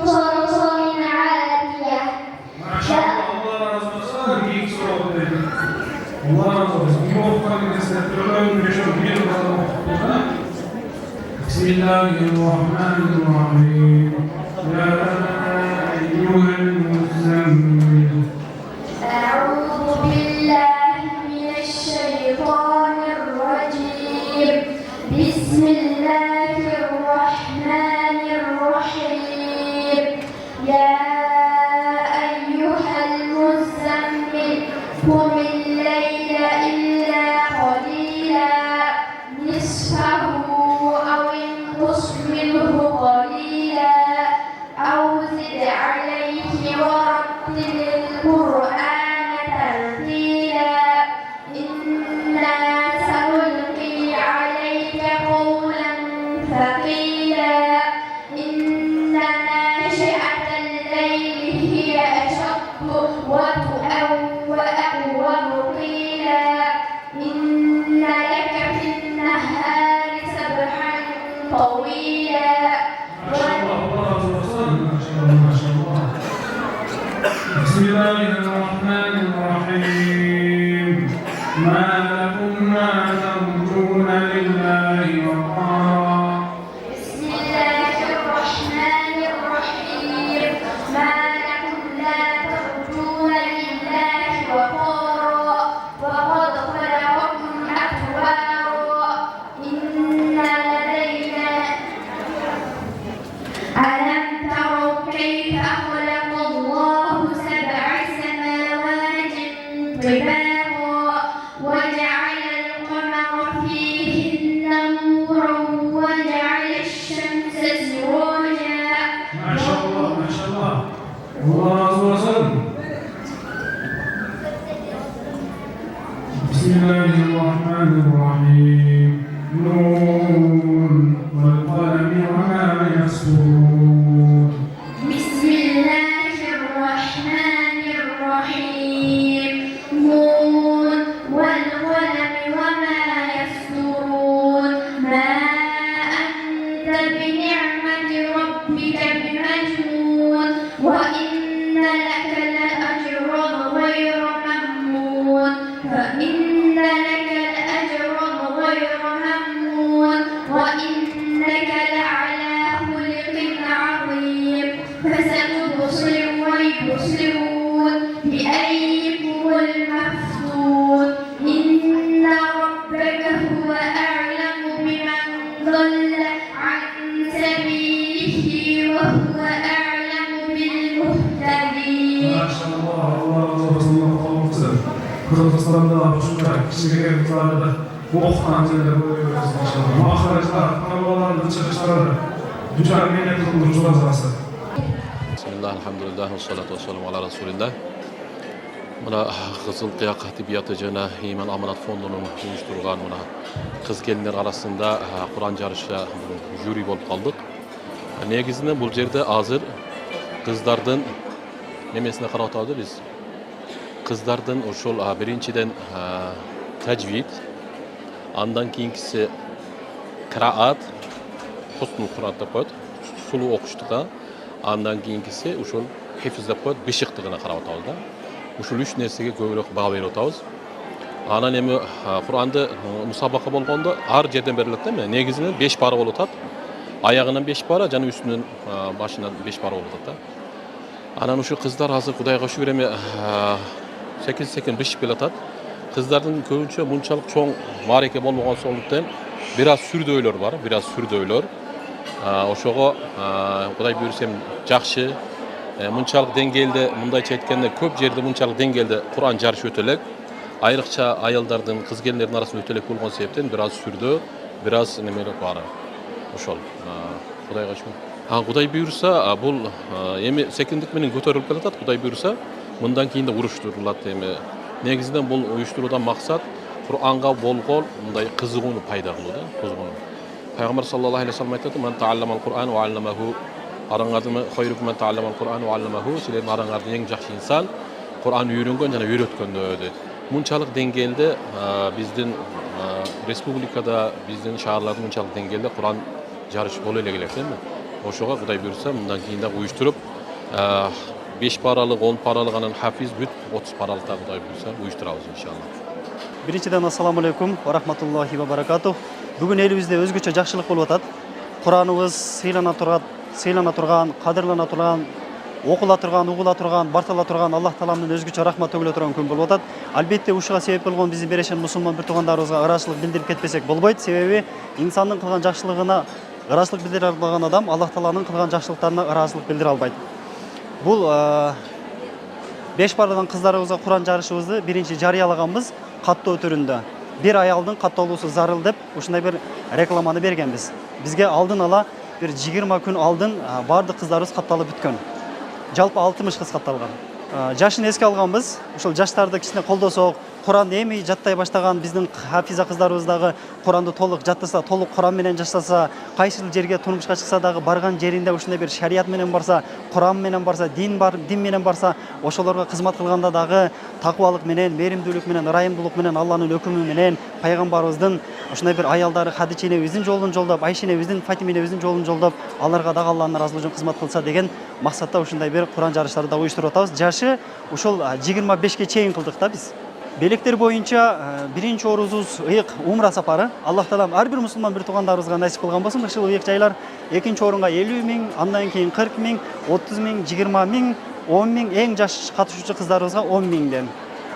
صرصر عاتية ما شاء الله الله يوفق الاستقرار بشكل بسم الله الرحمن الرحيم يا أيها المزمل أعوذ بالله من الشيطان الرجيم بسم الله الرحمن الرحيم يا قم الليل إلا قليلا نصفه أو انقص منه قليلا أو زد عليه ورتل القرآن ترتيلا إنا سنلقي عليك قولا ثقيلا إن ناشئة الليل هي أشد وأقوم قيلا إن لك في النهار سبحا طويلا بسم الله الرحمن الرحيم ما لكم لا ترجون لله وقارا بسم الله الرحمن الرحيم ما لكم لا ترجون لله وقارا وقد خلقكم أطوارا إن لدينا ألم تروا كيف خلق الله سبع سماوات طباقا وجعل القمر فيهن نورا وجعل الشمس سراجا ما شاء الله ما شاء الله الله عز وجل بسم الله الرحمن الرحيم نون والقلم وما يسطرون بسم الله الرحمن الرحيم نون والقلم وما يسطرون ما أنت بنعمة ربك بمجنون وإن لك لأجرا غير ممنون وإنك لعلى خلق عظيم فستبصر ويبصرون بأيكم المفتون إن ربك هو أعلم بمن ضل عن سبيله وهو أعلم بالمهتدين. ما شاء الله الله عز وجل Kırgızistan'da şunlar kişilik evliliklerinde bu oktanızıyla görüyoruz inşallah. Muhakkaklar, kanallarında çıkışları güzel menet kuruluşlar zarası. Bismillah, alhamdulillah, ve salatu ve selamu ala Resulillah. Mına Kızıl Qiyak Tibiyatı Cana İman Amanat Fondu'nun uyuşturgan mına kız gelinler arasında Kur'an jarışa jüri bolup kaldık. Negizinde bu yerde hazır kızlardan nemesine karat aldı biz. Kızlardan oşol birinciden tecvid, andan keyingisi kıraat, husnul kıraat da koydu, sulu okuştuğa, andan keyingisi oşol hifz da koydu, beşiqtigine karat aldı. Oşol üç nersege köbürök bağ berip atabız. Ana nemi Kur'anda musabaka bolganda har жерден берилет да эми. Негизинен 5 пара болуп атат. Аягынан 5 пара, жана үстүнөн башынан 5 пара болуп атат да. Анан ушу кыздар азыр Кудайга шүгүр эми sekin bişip atат. Kızlardan köpünçe bunçalık çoğun mareke bolmagan soğuktan biraz sürdöylör var, biraz sürdöylör. Oşogo Kuday buyursam jakşı, bunçalık dengelde, mınday çetkende köp jerde bunçalık dengelde Kur'an jarışı ötölek. Ayrıkça ayallardan, kız gelinlerin arasında ötölek bolgan sebepten biraz sürdü, biraz nemelik var. Oşol. Kudayga şükür. Kuday buyursa bul emi sekindik menen көтөрүлүп келатат. Kuday buyursa bundan keyin de uruşturulат эми. Негизинен бул уюштуруудан максат Кур'анга болгон мындай кызыгууну пайда кылуу да, кызыгууну. Пайгамбар саллаллаху алейхи вассалам айтат: "Мен таалламал Кур'ан ва алламаху." Араңардын хайрукум мен таалламал Кур'ан ва алламаху. Силердин араңардын эң жакшы инсан Кур'ан үйрөнгөн жана үйрөткөндө dedi. Мунчалык деңгээлде биздин республикада, биздин шаарлардын мунчалык деңгээлде Кур'ан жарыш боло эле келет, эми. Ошого Кудай буйрса, мындан кийин да уюштуруп 5 paralık, 10 paralık anan hafiz büt 30 paralık da Kuday buyursa uyuşturabız inşallah. Биринчиден ассаламу алейкум ва рахматуллахи ва баракатух. Бүгүн элибизде өзгөчө жакшылык болуп атат. Кураныбыз сыйлана турган, кадырлана турган, окула турган, угула турган, бартала турган Аллах Тааланын өзгөчө рахмат төгүлө турган күн болуп атат. Албетте ушуга себеп болгон биздин берешен мусулман бир туугандарыбызга ырашылык билдирип кетпесек болбойт. Себеби инсандын кылган жакшылыгына ырашылык билдире албаган адам Аллах Тааланын кылган жакшылыктарына ырашылык билдире албайт. Бул 5 баладан кыздарыбызга Куран жарышыбызды биринчи жарыялаганбыз каттоо түрүндө. Bir ayaldın kattolusu zarıl dep ушундай bir reklamаны бергенбиз. Бизге алдын ала bir 20 күн алдын бардык кыздарыбыз катталып бүткөн. Жалпы 60 кыз катталган. Жашын эске алганбыз. Ушул жаштарды кичине колдосок, Куранды эми жаттай баштаган биздин хафиза кыздарыбыз дагы Куранды толук жаттаса, толук Куран менен жашаса, кайсыл жерге турмушка чыкса дагы барган жеринде ушундай bir шарият менен барса, Куран менен барса, дин менен барса, ошолорго кызмат кылганда дагы такыбалык менен, меримдүүлүк менен, ырайымдуулук менен, Алланын өкүмү менен, пайгамбарыбыздын ушундай bir аялдары Хадича энебиздин жолун жолдоп, Айша энебиздин, Фатима энебиздин жолун жолдоп, аларга дагы Алланын ыраазылыгы үчүн кызмат кылса деген максатта ушундай bir Куран жарыштары да уюштуруп атабыз. Жашы ушул 25ке чейин кылдык да биз. Белектер боюнча биринчи орузубуз ыйык умра сапары. Аллах таалам ар бир мусулман бир туугандарыбызга насип кылган болсун. Ушул ыйык жайлар экинчи орунга 50 000, андан кийин 40 000, 30 000, 20 000, 10 000, эң жаш катышуучу кыздарыбызга 10 000ден.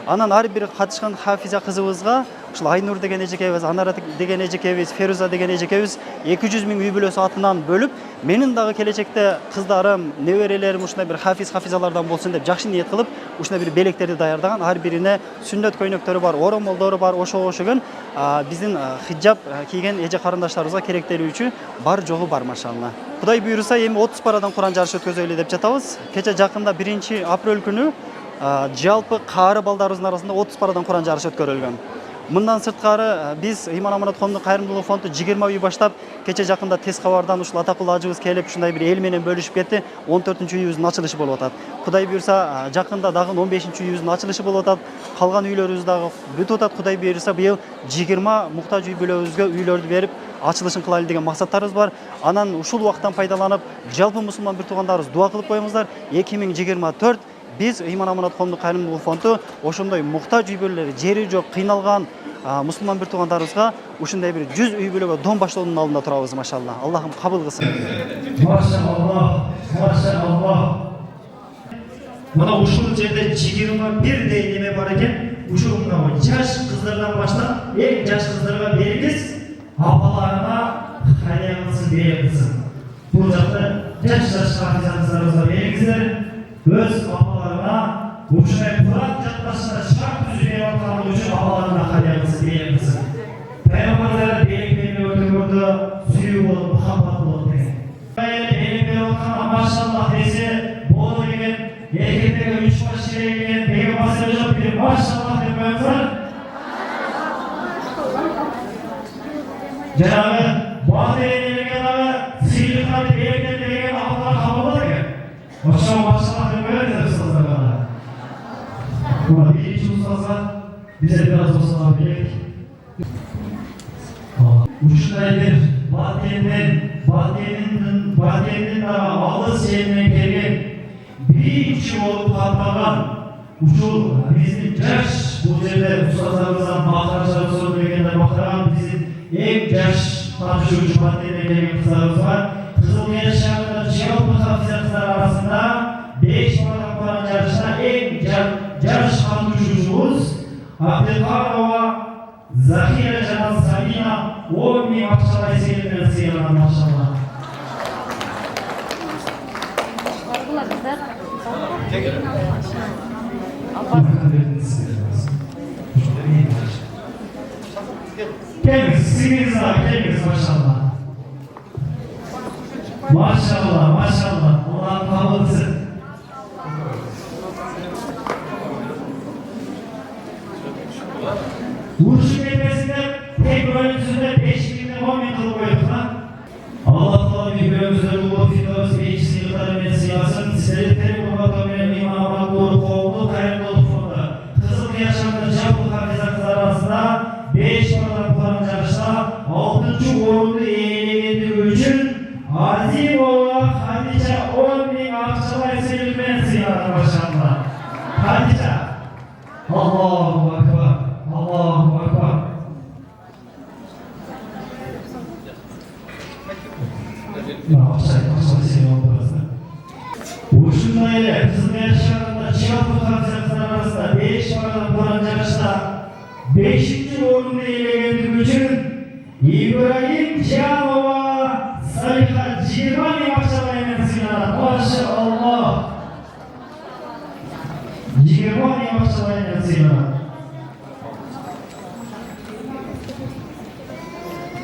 Анан ар бир катышкан хафиза кызыбызга ушул Айнур деген эжекебиз, Анара деген эжекебиз, Феруза деген эжекебиз 200 000 үй бүлөсү атынан бөлүп, менин дагы келечекте кыздарым, неберелерим ушундай бир хафизалардан болсун деп жакшы ниет кылып, ушундай бир белектерди даярдаган. Ар бирине сүннөт көйнөктөрү бар, оромолдору бар, ошого окшогон биздин хиджаб кийген эже карындаштарыбызга керектелүүчү бар жогу бар машалла. Кудай буйруса эми 30 парадан Куран жарышы өткөзөлү деп жатабыз. Кече жакында 1-апрель күнү жалпы каары балдарыбыздын арасында 30 парадан Куран жарышы өткөрүлгөн. Мындан сырткары биз Ыйман Аманат коомдук кайрымдуулук фонду 20 үй баштап, кече жакында тез кабардан ушул Атакул ажыбыз келип ушундай бир эл менен бөлүшүп кетти. 14-үйүбүздүн ачылышы болуп атат. Кудай буйруса жакында дагы 15-үйүбүздүн ачылышы болуп атат. Калган үйлөрүбүз дагы бүтүп атат. Кудай буйруса быйыл 20 муктаж үй бүлөбүзгө үйлөрдү берип ачылышын кылайлы деген максаттарыбыз бар. Анан ушул убакыттан пайдаланып, жалпы мусулман бир туугандарыбыз дуа кылып коюңуздар. 2024 биз Ыйман Аманат коомдук кайрымдуулук фонду ошондой муктаж үй бүлөлөр, жери жок, кыйналган мусулман бир туугандарыбызга ушундай бир 100 үй бүлөгө дом баштоонун алдында турабыз машалла. Аллахым кабыл кылсын. Машалла, машалла. Мына ушул жерде 21 неме бар экен. Ушул мына жаш кыздардан баштап, эң жаш кыздарга бериңиз, апаларына хадия кылсын, бериңиз. Бул жакта жаш хафиза кыздарыбызга бериңиздер. Өз апаларына ушундай Куран жатташына шарт түзүп аткан үчүн апаларына хадия кылсын, бериңиз. Пайгамбарлар белек өтөрдө сүйүү болуп, махаббат болуп деген. Белек берип аткан машалла десе болду деген, эркектерге 3 баш керек деген маселе жок деп машалла деп коюңуздар. Жанагы бадыренелерге дагы сыйлыктарды белектер деген апалар кабылдады экен. Ошо машалла деп коюңуздар устаздарга. Мына биринчи устазга бизе бир аз болсо белек. Ушундай бир Батендин алыс жеринен келген биринчи болуп катталган ушул биздин жаш бул жерде устаздарыбыздан мактанышар сөз дегенде мактаган биздин эң жаш катышуучу Батенден келген кыздарыбыз бар. Кызыл Кеңеш шаарында жалпы хафиза кыздар арасында 5 баладан Куран жарышына эң жаш катышуучубуз Абдыкарова Захира жана Сабина 10 000 акчалай эсебинен сыйлаган машалла. Келіңіз, машалла. Машалла, Аллах кабыл кылсын. Урушу кетмесинде тек бөлүнсүндө 5 000 10 000 кылып коюптур. Аллах таала бүйбөңүздөрдү улуп фидос бейчи сыйлыктар менен сыйласын. Силердин урматтоо менен Ыйман Аманат коомдук кайрымдуулук фонду Кызыл Кеңеш шаарында жалпы хафиза кыздар арасында 5 баладан Куран жарышта 6-орунду ээлегендиги үчүн Азимова Хадича 10 000 акчалай сыйлык менен сыйлаган машалла. Хадича. Аллаху акбар. Allahu Akbar. Ушундай эле Кызыл Кеңеш шаарында жалпы хафиза кыздар арасында 5 баладан Куран жарышта 5-орунду ээлегендиги үчүн Ибрагим Жанова Салиха 20 000 акчалай менен сыйлаган. Машалла. 20 ming akçalarıyla sıylanan.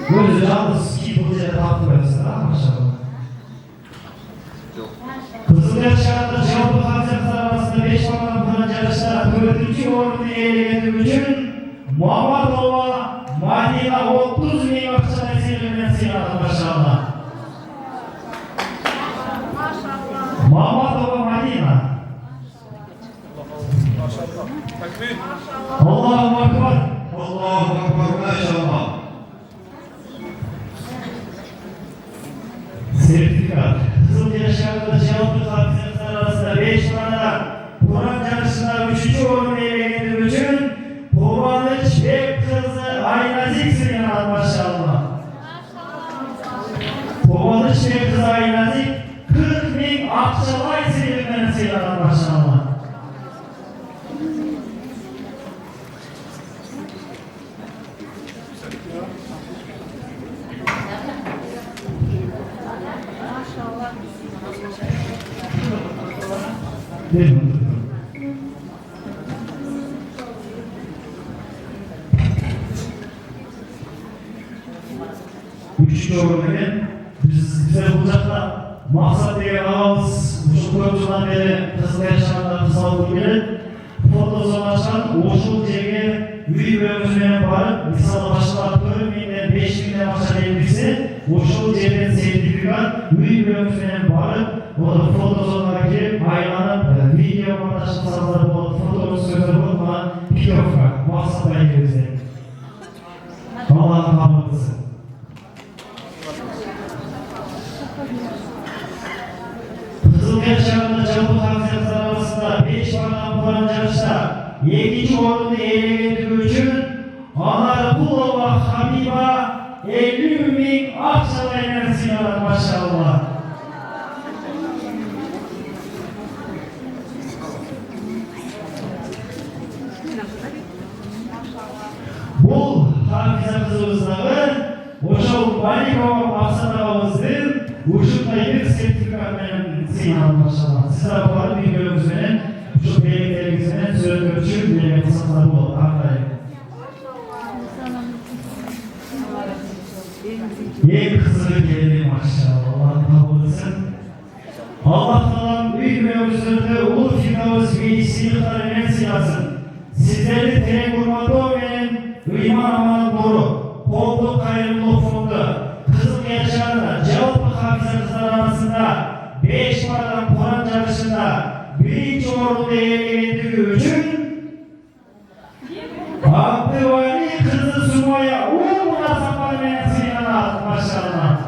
Gözü yalnız ki bu diye tatlı versin ha maşallah. Kızılyaş şartı cevaplı hazretler arasında 5 bakan kuran yarışlara 4. orunu eğleyendir için Muhammadova Madina 30 ming akçalarıyla sıylanan maşallah. Muhammadova Madina. Allahu Akbar. Allahu Akbar maşallah. Sertifikat. Kızılyaş şartı cevaplı hazretler arasında 5 bakan kuran yarışlara 3. orunu eğleyendir için Kovanıç Bek kızı Aynazik sıylanan maşallah. Kovanıç Bek kızı Aynazik 40 ming akçalay sıylanan maşallah. Üçüncü örneğin bize bulacaklar maksat diye ağız bu kurumcudan beri Kızılyaş şartlarında kısaltı gelip fotozolaşan Oşul Cege büyük bölümümüzden varıp misal başlar 4 binden 5 binden aşağı elbisi Oşul Cege'nin sertifikat büyük bölümümüzden varıp o da fotozonlardaki aylanıp video montajlı sazları fotomuz sözleri olmadan pikofka maksat ayırıyoruz. Allah'ın hamdolsun. Kızılyaş şartında Cavut Hazretleri arasında 5 bakan kuran yarışta 2. orunu eğlendirdiği için Anar Kulova Habiba 50 ming akçalayla sıylanan maşallah. Bu Hafize kızımızların Oşal Balikova Aksaray'ımızın Uşuk'tayı sertifikatlarının sıylanan maşallah. Sizler var bir bölümümüzün Uşuk Beyliklerimizin söz ölçüm ve fırsatları oldu. Anlayın. En kızı geldi maşallah. Allah kabul etsin. Allah'tan büyük mevzularda Ulu Firavuz ve İstikhar'ın siyasın. Sizleri tere kurmadı olmayan iman aman doğru. Kolluk Hayırlılık Fondu. Kızılyaş şartında cevaplı hafize kızlar arasında 5 bakan Kur'an yarışında 1. orunu eğlendirdiği için Abdülvali kızı Sumaya Uğur'la saparmen sıylanan maşallah.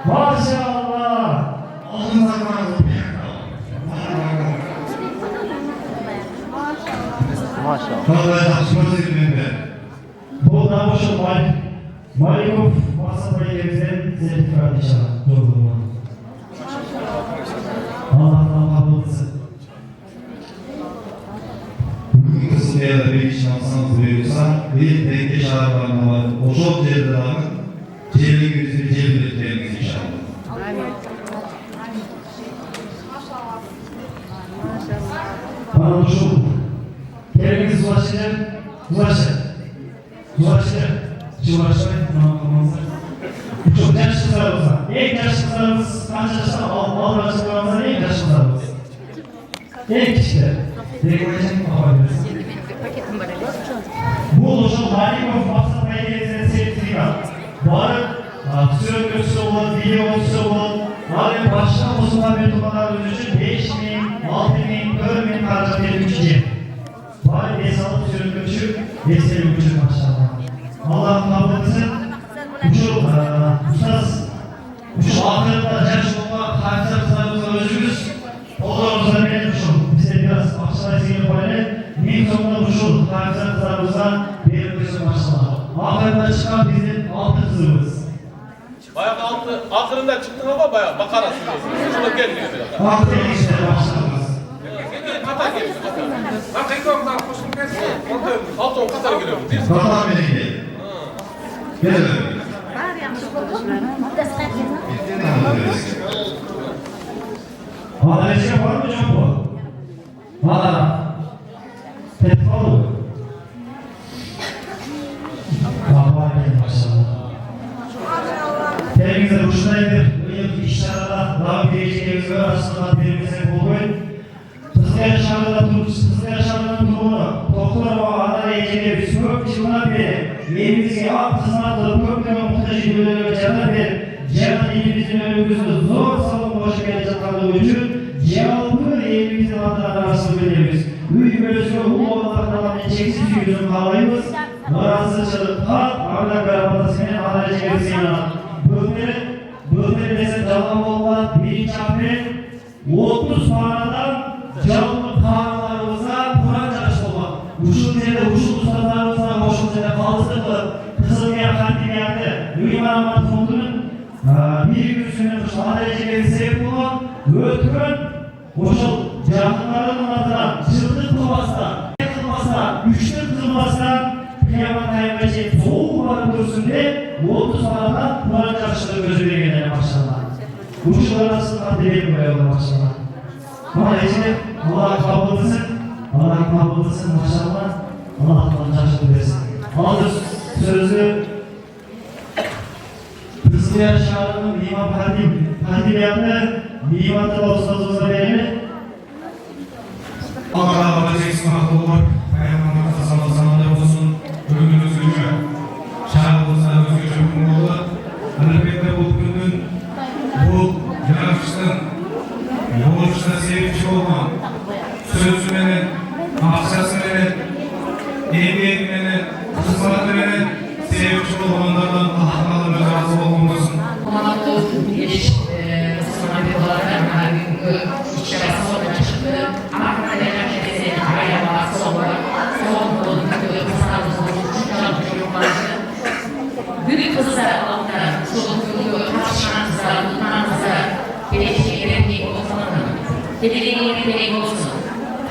Maşallah. Allah'ın zamanı. Maşallah. Vallahi açmaz edilmemde. Bu da boşu Malikov Masal Beylerimizden sertifikat inşallah. Doğru. Allah'tan kabul etsin. Bugün Kızılya'da bir iş yapsanız veriyorsa bir renkli şarkılarına var. O çok cerrahın cerri gözünü cebretleriniz inşallah. Bana boşu Keremiz ulaşın. Çok genç kızlarımız var. En genç kızlarımız kaç yaşında? 6 yaşlarımızdan en genç kızlarımız. En küçükler. Dekoration yapabiliriz. Bu oluşum Malikov Maksat Beylerimizden sertifikat. Varıp söylüyorsa olan, videosu olan, hali başına bozulma metodalar için 5 bin, 6 bin, 4 bin harcı verilmiştir. Bari besalıp sürüklüçü, beslerilmiştir maşallah. Allah'ın kabul etsin. Şu ahirette genç olmak, hafize kızlarımızla özümüz, oğullarımızla benim uçum. Bize biraz akşamay seyir böyle, min sonunda uçum, hafize kızlarımızla benim uçum maşallah. Ahirette çıkan bizim altı kızımız. Bayağı ahırında çıktın ama bayağı bakara sürüyorsun. Şurada gelmiyor biraz. Ahirette işte başlarımız. Katar geliyor, Katar. Bak ekrandan koşun gelsin. Altı Katar geliyor. Katar beni gel. Gel öyle. Malaysia var mı hocam bu? Madara. Muhtar'a ana eğitimimiz 4 yıldan beri elimizde ak kızmakla 4 milyon muhtaç ülkelerine cevap verip Cevap elimizin önümüzde zor savunma başı gelecek kaldığı için cevabı elimizin arasını biliriz. Ülkemizde bu olanaklardan çeksiz yüzün kalayımız. Orasıcılık hat, ağırlar beraber senin analiz edilsin. Böğleri mesela canlı olan bir çapı 30 paradan canlı kanunlarımıza Kur'an çalışma. Uşul üzerinde uşul ustalarımıza boşul üzerinde kalsızlıklı Kızılgaya Kandiliyatı Ülman Fondu'nun bir gün sünün analizleri sebep olan ötürün uşul canlıların adına çıldık kılmasına, güçlü kılmasına Kıyamet Ayyancı soğuk var dursun diye 30 paradan Kur'an çalıştığı gözüyle gelen maşallah. Uşul arasında değil buraya olan maşallah. Maalesef Allah kabul etsin. Allah kabul etsin maşallah. Allah çalıştığı versin. Aldır sözü Kızılgaya Şahı'nın İmam Kandiliyatı Mimat'ta olsa verir. Allah razı olsun. Peygamberimiz sallallahu aleyhi ve sellem ölümünüz günü şahımızda özgürce bulunmalı. Elbette bu günün bu yarışın yoğuşta sevgisi olma sözümenin, akşasının, emeğinin, kızlarının sevgisi olanlardan Allah'ın razı olmasın. Bu giriş Müslüman bir olarak her gün içeri sonra çıktı. Ankara'da herkesin ayağına sonra son bulunduğu büyük kızlar alanlar, çocukluğu, tartışan kızlar, bulunan kızlar, geleceğe bir olsun, geleceğe bir olsun,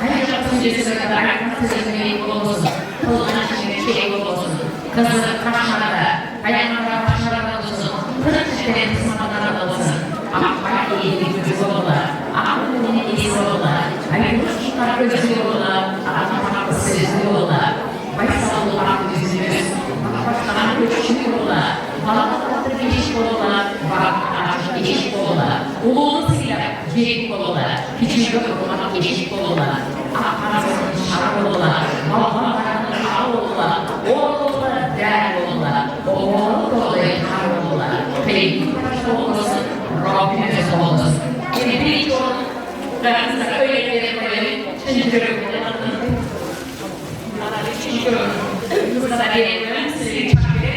hayatın öncesine kadar hayatın bir olsun, kılınan bir olsun, kızlar karşılarda, hayatlara başlarında olsun, kırıkçıların kısımlarında olsun, akbar iyi bir gözü olurlar, aklının iyisi olurlar, hayırlı çıkar gözü olurlar, akbar sözlü olurlar, baysallı aklı yüzümüz, başkalarına göçük olurlar, balıklatır geçik olurlar, balıklatır geçik olurlar, uluğunuzuyla geçik olurlar, küçük olurlar, geçik olurlar, akbarasının şarap olurlar, balkanlarının şarap olurlar, oğullar değer olurlar, oğullar dolayı kar olurlar, peygamber olmasın, Rabbimiz olmasın. Yani birinci onun, ben size öyle çünkü Kızlar yeğenlerim, sizi çakire.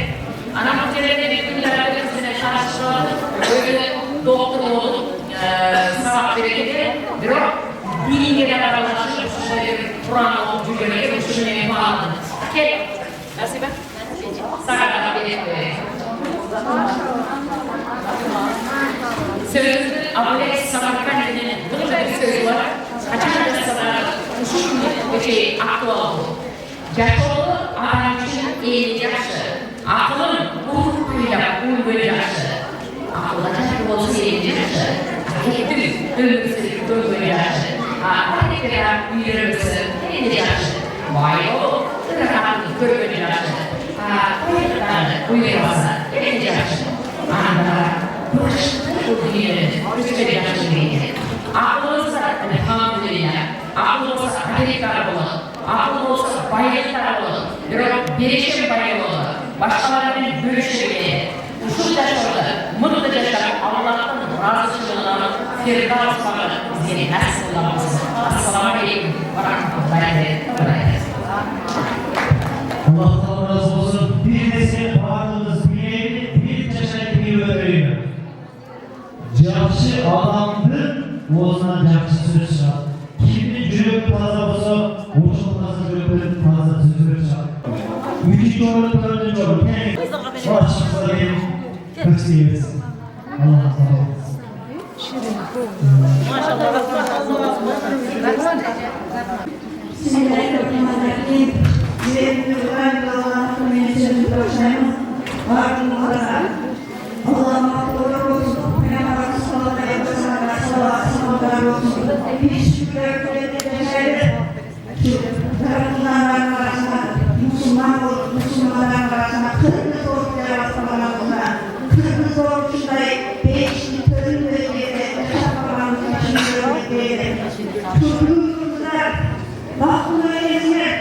Anam hocalarına bir günlerde sizinle çalıştılar. Böyle doktor olup, sabah bereketi, bir o dini aralaşıp, Kur'an okuduğu yönelik, düşünmeye bağlı. Gel. Nasıl ben? Sağ bir sözü Abdülhamid Samarkandi'nin burada bir sözü var. Açık arasalar, uçuşun bir aklı oldu. Yaşoğlu adam için eğilecekse, aklın ruhuyla uygulayacaksa, akılacak olsa eğilecekse, hareketli dönmesi dönmeyecekse, hareketler büyürmesi eğilecekse, vay o, rahatlık görmeyecekse, hareketler uygulamasa eğilecekse, anlara barışıklı o dünyanın gösterecekse değil. Aklınızda elhamdülillah, aklınızda hareketler olun. Akıl olsa bayraklar olur, birleşim bayrağı olur, başkalarının görüşleri, usul yaşarlar, mutlu yaşarlar, Allah'tan razılığına, firdevs bakar, bizi nasıl olamaz. Esselamu Aleyküm ve Rahmetullahi ve Berekatuhu. Allah'tan razı olsun. Bir de senin varlığınız bileğini bir çeşitli bir öğreniyor. Cevapçı adamdı, o zaman cevapçı söz çal. Kimin cürüp fazla olsa, o çok fazla cürüp fazla söz çal. Müthiş doğru, dördüncü doğru. Başımıza benim kırsıyız. Allah razı olsun. Maşallah. Bismillahirrahmanirrahim. Allah'ım akıllı olsun. Peygamber sallallahu aleyhi ve sellem olsun. Bir şükürler kuvvetli tarafından arasında Müslümanlar arasında kırmızı zorluklar arasında kırmızı zorluklar değişti kırmızı yere şapkalarını taşınıyor yere çocuğumuzlar bakımı ezmek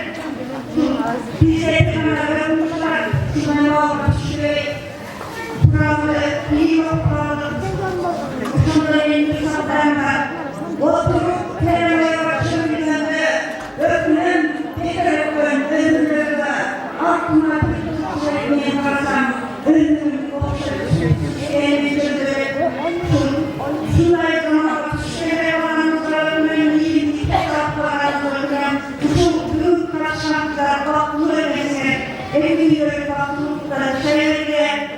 bugün karşılaştılar, bakımlı öylesine, evlileri bakımlıkları, çevreye,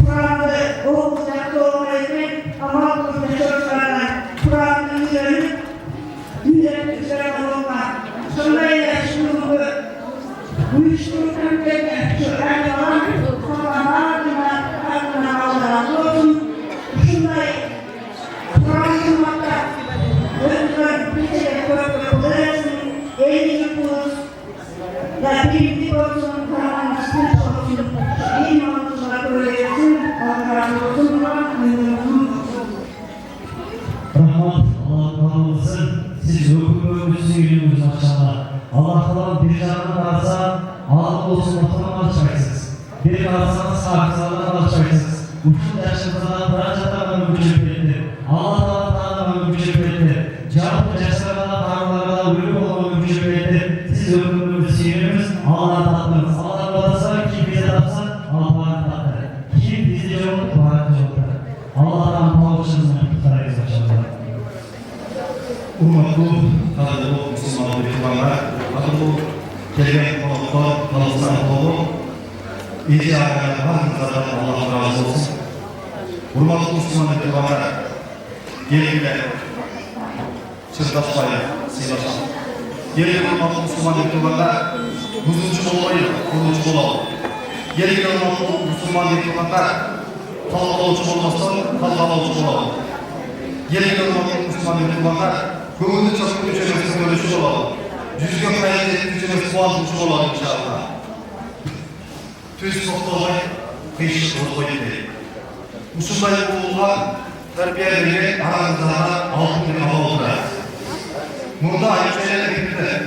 Kur'an'ı okuyacak olmayı, ama profesörlerden Kur'an'ı yüzlerinin üzerine olmak. Sonrayla şunu uyuştururken de şu erdoğan, sonra ardına Allah'a olsun. Şunları Kur'an'ı okumakta, özgür bir şeye koyup oluyorsun, eğitim bulur, ya birinci olsun, Kur'an'ın ismini olsun, imanımızla koyuyorsun, Allah'a olsun, Rahmat, Allah razı olsun. Siz ömrünüzü yürüyorsunuz maşallah. Allah falan bir canına varsa Allah olsun ortadan alacaksınız. Bir kalsanız sağlıklarından alacaksınız. Uçun yaşlarından bırakacaklarından ömrücülük etti. Allah'tan ömrücülük etti. Cevap yaşlarından tanrılarına uygun olan ömrücülük etti. Siz ömrünüzü yürüyorsunuz. Allah'a tatlınız. Allah'a varsa kim bize tatsa Allah'a tatlı. Kim bizi yoldu Allah'a yoldu. Allah'tan pavuşunuzdan tutarız maşallah. Urmatlı Kadılı Müslüman Müslümanlar, Kadılı Kelebek Konuklar, Kalısan Kolu, İyice Ağabeyler'den Allah razı olsun. Urmatlı Müslüman Müslümanlar, gelgiler, Çırdaşbayla, Sıylaşan. Gelgiler Urmatlı Müslüman Müslümanlar, buzuncu olmayı, kurulcu olalım. Gelgiler Urmatlı Müslüman Müslümanlar, kalabalıcı olmazsan, kalabalıcı olalım. Gelgiler Urmatlı Müslüman Müslümanlar, Gönüllü çok güçlenmesi görüşü olalım. Düzgün hayalleri güçlenmesi puan güçü olalım inşallah. Tüz toplamayı, kıyışık olmayı değil. Musulmayı oğullar, terbiyeleri aranızdan altın bir hava oldular. Burada ayıpçayla birlikte,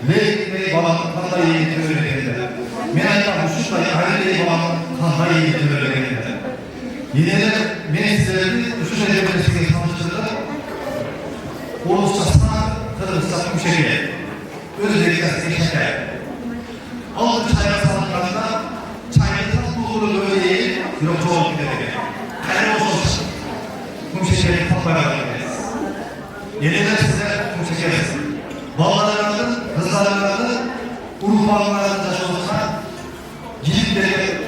Leyli babanın kanla iyi öğrenildi. Menayda Musulmayı Halil babanın kanla iyi öğrenildi. Yeniler, beni sizlerini Musul edilmesiyle tanıştırdı. Uluslararası Kırgızistan Müşekili, özellikle Seçenek. Altı çaya salınlarında çayı tatlı böyle değil, yok çoğu gidelim. Her olsun, Müşekili tatlılarındayız. Yeniler size Müşekiliz. Bağlarlarının, kızlarlarının, urbanlarının taşı olsa, gidipleri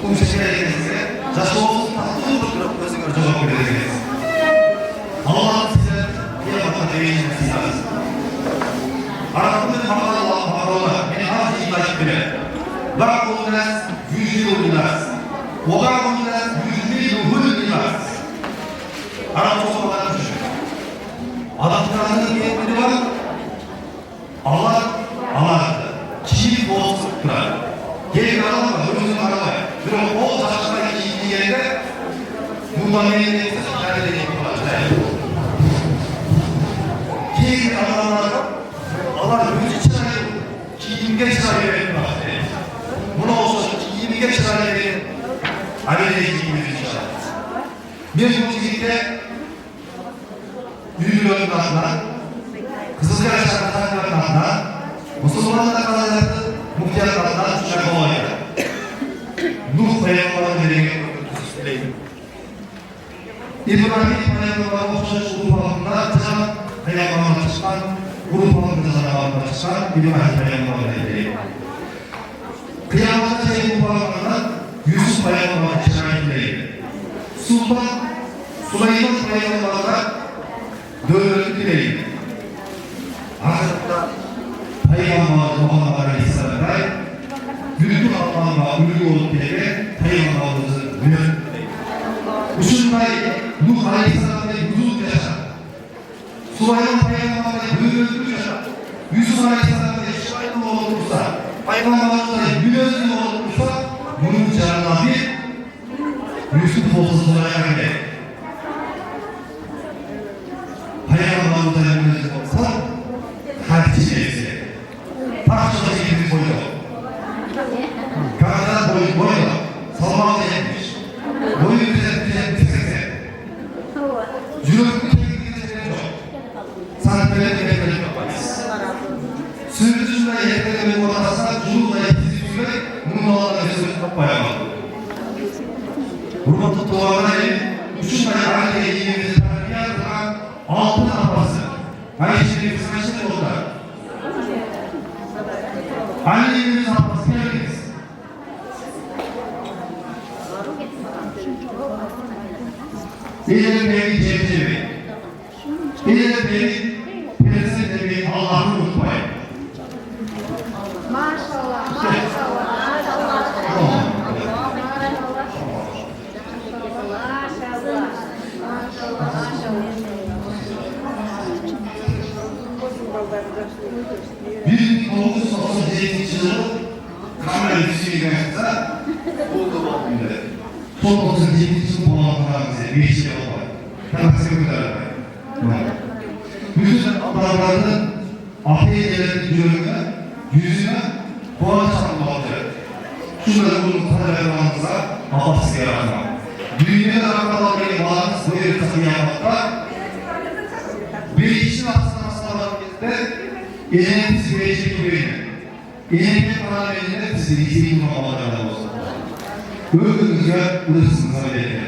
Müşekili'ye taşı olsun, tatlı olur, özgür cevap vereceğiz. Allah'ın size kıyamata değişmesi lazım. Arap'ın makalı, en az ilaç bile. Ba'dun nas yüzülü nas. Ve ba'dun nas yüzülü nas. Arap sokaklarına düşün. Adamlarının niyetleri var. Allah, Allah'tı. Kişilik olsun kırar. Gelin araba, önümüzün arabaya. Bir o taşlara giydiği yerde bundan memnuniyeti nerede yapılacak? Keyifli adamlar Allah yüzü çırayı ki 25 liraya verin bahsede. Buna olsa ki 25 liraya verin. Aileye gittiğimiz inşallah. Bir mutlulukta Büyük Önü'nden Kızılca Şarkıları'ndan Müslümanlar kazandı muhtiyatlarından şarkı olaydı. Nuh Peygamber'in verdiği İbrahim Peygamber'in okşaş ulubatında çıkan Peygamber'in çıkan ulubatında çıkan İbrahim Peygamber'in verdiği. Kıyamet Şeyh ulubatında Yusuf Peygamber'in çıkan Sultan Süleyman Peygamber'in dövülü dileği. Aslında Peygamber Muhammed Aleyhisselam'da bütün Allah'la ülü olup diye Peygamber'imizin dövülü. Uçunmayı Nuh Aleyhisselam'da huzur yaşar. Süleyman Peygamber'de dövülü yaşar. Yusuf Aleyhisselam'da şahit olursa, Peygamber'de gülözlü olursa, bunun canına bir Yusuf olsa Süleyman gelir. Peygamber'de gülözlü olsa, hadisi şeysi. Parçada gibi boyu. Kadar boyu. Salmanlı etmiş. Boyu üzerinde bitirse. Cürüp teknikleri çok. Sanatları teknikleri çok. Sürücüsünde yetkileri ortasına cürüpla yetkisi bunun olanı sürücü çok bayağı. Hurmatlı tuğanayı, uçunla yargıya iyiliğimizi terbiye eden altın apası. Ayşe'nin kısmetse oldular. Annemiz atması geldiniz. İleri beni cebcebi. İleri beni perese demeyi Allah'ı unutmayın. Maşallah, maşallah, maşallah. Bir 1938 yılı kamera üniversitesi oldu bu günde. Son 38 yıl bu anlamda bize 5 yıl var. Hemen sekreter. Bütün adamların afiyetlerin yüzüne puan çalmalı. Şunları bunun taleblerimize Allah'sı yaratma. Dünyada arkadan bir bağımız bu yeri takı yapmakta bir işin hastalarımızda eğlencesi verecek gibi eğlenceli paralelinde sizi istediğim mamalardan olsun. Öldüğünüzde ılırsınız aleyhine.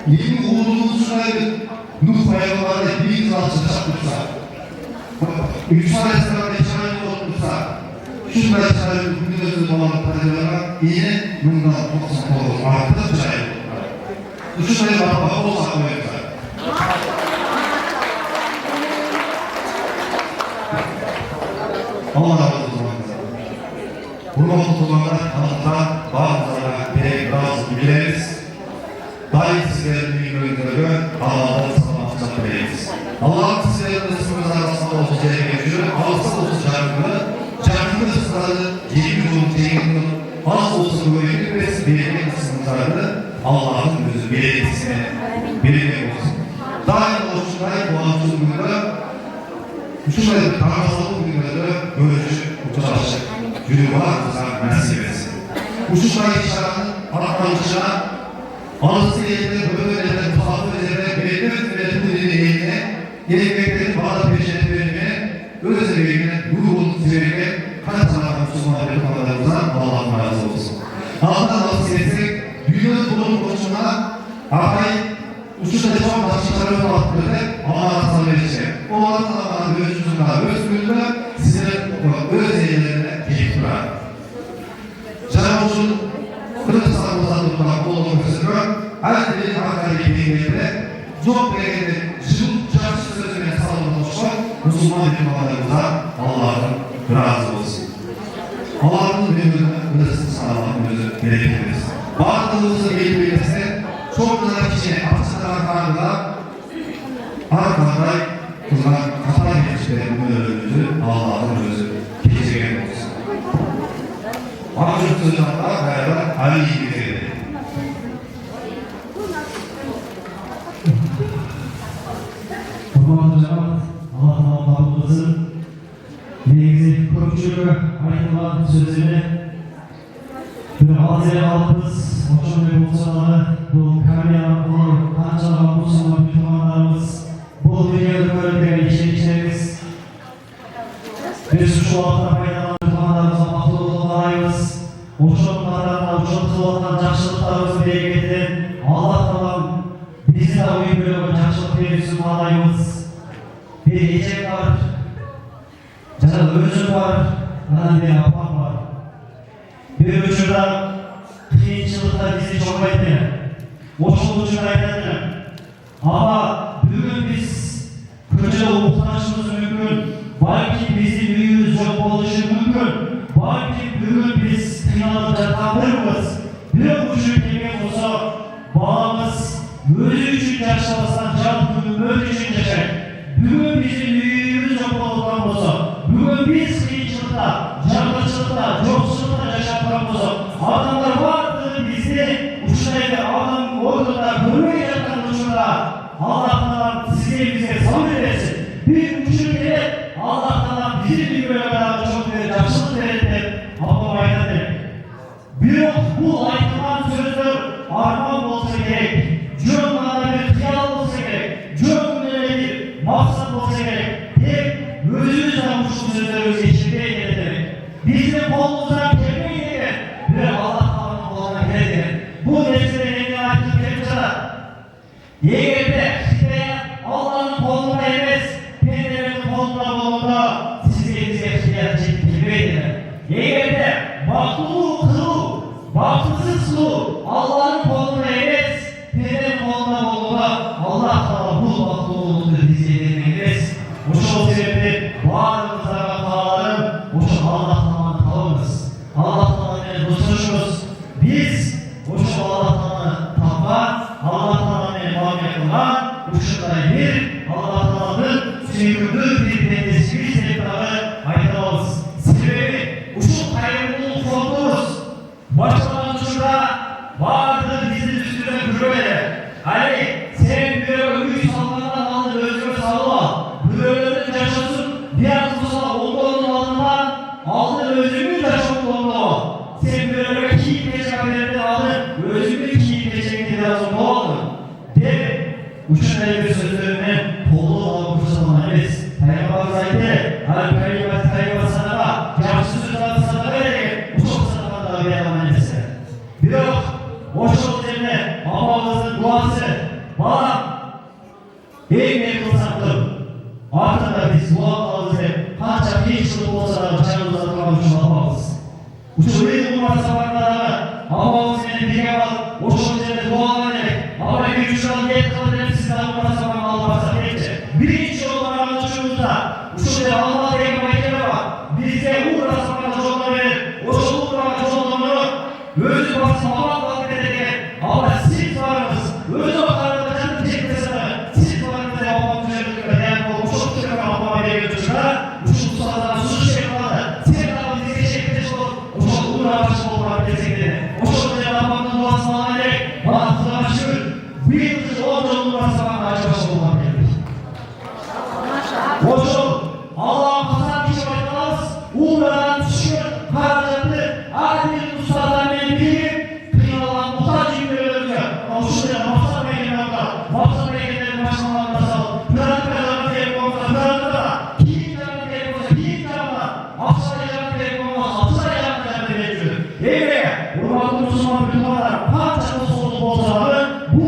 Yeni oğlumuz şurayı Nuh paylaşmalarında bir yıl açacak tutsa, 3 arasında 5 ayında otursa, şurada çayı gündüzü olan parçalara yine bundan 90 olur. Artık çayı olur. Şuraya bakmak olsak koyarlar. Allah razı olsun. Bunu okullarda tanıtan bazılarına pek razı biliriz. Dahi sizlerin büyüklüğünü Allah'tan sanatçılar biliriz. Allah'ın sizlerin ısmımız arasında olsun geçiyor. Alsa olsun canını ısrarı, yeni yolun az olsun böyle ve belirli ısmımızlardı. Allah'ın gözü belirlisine belirli olsun. Daim oluşturayı bu anımızın gününde Üçüncü tanrısalı günlerde böylece uçalaşık yürü var kızar mesibesi. Üçüncü işaretin atlanışına anısı yerine böylece mutfaklı üzerine belirli ve tümünün eline gerekmeklerin bazı peşetlerine öz emeğine ruhun severine kaç zaman Müslüman yapımalarımızdan Allah'ın razı olsun. Allah'tan nasıl etsek dünyanın bunun koşuna Akay uçuşta çok başlıkları olaktırdı Allah'ın sanırıcı. O anlamda özgürlüğünde sizlere öz eğlenlerine keyif durar. Cenab-ı Hoca'nın Kırgızistan uzanlıklarına olduğunu gösteriyor. Her bir Ankara'ya geldiğinde çok beğenli cıvıl çarşı sözüne sağlanmışlar. Müslüman hükümanlarımıza Allah'ın razı olsun. Allah'ın memnunluğuna ırısını sağlamamızı gerektiririz. Bağlılığımızın gelmeyesi çok güzel kişi aslında arkada kızlar kafa geçişlerinin önümüzü Allah'ın özü geçeceğin olsun. Mahcup sözlerle beraber Ali gibi. Kurban Hocam, Allah'ın Allah'ımızın negizli korkuçuluğu ayrılan sözüne bir Hazreti Allah'ımız Hocam ve Muhtemelen bu kariyer, bu kancalar, Musulman Müslümanlarımız bu dünyada böyle değerli işleyicilerimiz biz şu anda faydalan Müslümanlarımıza mahvolduğu layığız. Uçurumlardan, uçurumlardan yaşlılıklarımızı dile getirin. Allah'tan bizi de uyum böyle yaşlılık bir Müslümanlarımız. Bir gece var, Cenab-ı Özü var, bir yapan var. Bir uçurda kıyınçılıkta bizi çok ettiler. Boşluğu uçurda ettiler. Ama bugün biz köşe muhtaçımız mümkün. Belki bizim büyüğümüz yok oluşu mümkün. Belki bugün biz kınalıca kandırmız. Bir uçur kemik olsa bağımız özü için yaşamasından can bugün özü için yaşayın. Bugün bizim büyüğümüz yok olduktan olsa, bugün biz kıyınçılıkta, canlıçılıkta, yoksullukta yaşamaktan olsa, adamlar vardı bizi uçuraydı, adam orada görmeyecekten uçurda. Allah'tan size bize sabır versin. Bir uçur gelip Allah'tan bizi bir bölümden çok verir, yaşlılık verir. Ama aynadır. Bir bu aydınlan sözdür, armağan olsa gerek. Cümlada bir hıyal olsa gerek. Cümlada bir maksat olsa gerek. Hep özümüzden uçlu sözlerimizi içinde edelim. Bizim kolumuzdan kelime edelim. Ve Allah'tan koluna girelim. Bu nesile yeni açtık hepsine. Yeğerde size Allah'ın koluna emez, kendilerinin koluna bulunda sizi bize hıyal çekip kelime edelim. Baktulu kılı, baktırsız kılı, Allah'ın kolunda eres, Peygamberin kolunda olduğunda Allah Teala bu baktululuğunu bize edemez. O sebeple varlığımıza kafalarım, o Allah Teala'nın tavımız. Allah Teala'nın dostuşuz. Biz o Allah Teala'nın tapma, Allah Teala'nın muamele kılma, uçukları bir, Allah Teala'nın süykürdüğü bir kendisi bir sebepleri ayırmamız. Sebebi uçuk hayırlılığı korkuyoruz. Başkalarının uçurda vardır bizim üstüne gürümeler. Ali sen böyle üç salmandan aldın özgür sağlığa. Böylenin yaşasın diğer kusura olduğunun altından aldın özgür yaşasın olduğunu. Sen böyle ki peşabelerden aldın özgür ki peşabelerden yazın ne oldu? Değil mi? Uçun bir sözlerinden kolu olan kursalan biz. Peygamber zayıfı, Peygamber sana da yaşlı sözler sana vererek uçuk sana da bir emanet. Bir yok, boş ol üzerine babamızın duası, bana ey memnun sattım. Ardında biz dualarımızı kaçak hiç yıl olsa da canımıza durmamış babamız. Uçuruydu bunlar sabahlarına, babamız beni bir kere al, boş ol üzerine dualar ederek, ama bir üç yıl yet kalır hepsini bunlar sabahlarına almazsa gelince. Birinci yollarımız uçurumuzda, uçurumuzda Allah'a değme makinede var. Bizde uğra sabahlarına yollar verir, o uğra yollarını özü basma Allah'a verirken, ama siz varınız, özü oklarında canım çekmesine, siz varınız ya babamız üzerinde, yani o uçuk çıkan Allah'a verir uçuk sağdan suç şeklinde, sen de bize çekmiş ol, uçuk uğra başım olmak gerektiğini, uçuk da babamın duasını alarak, bana kılamışır, bir yıldız olduğunu basmadan açmış olmak gerekir. Uçuk, Allah'ın kazan kişi bakmaz, uğradan düşür, harcatı, adil ustadan beni bilip, kıyılan muhtaç yükleri Avuçlu'ya mahzar meydanında, mahzar meydanların başlamalarına sağlık. Pıranak meydanına telefonda, Pıranak'ta, Kilit meydanına telefonda, Kilit meydanına, Afsar meydanına telefonda, Afsar meydanına telefonda. Evreye, Urmaklı Müslüman Müslümanlar, parçalı soluk bozarı, bu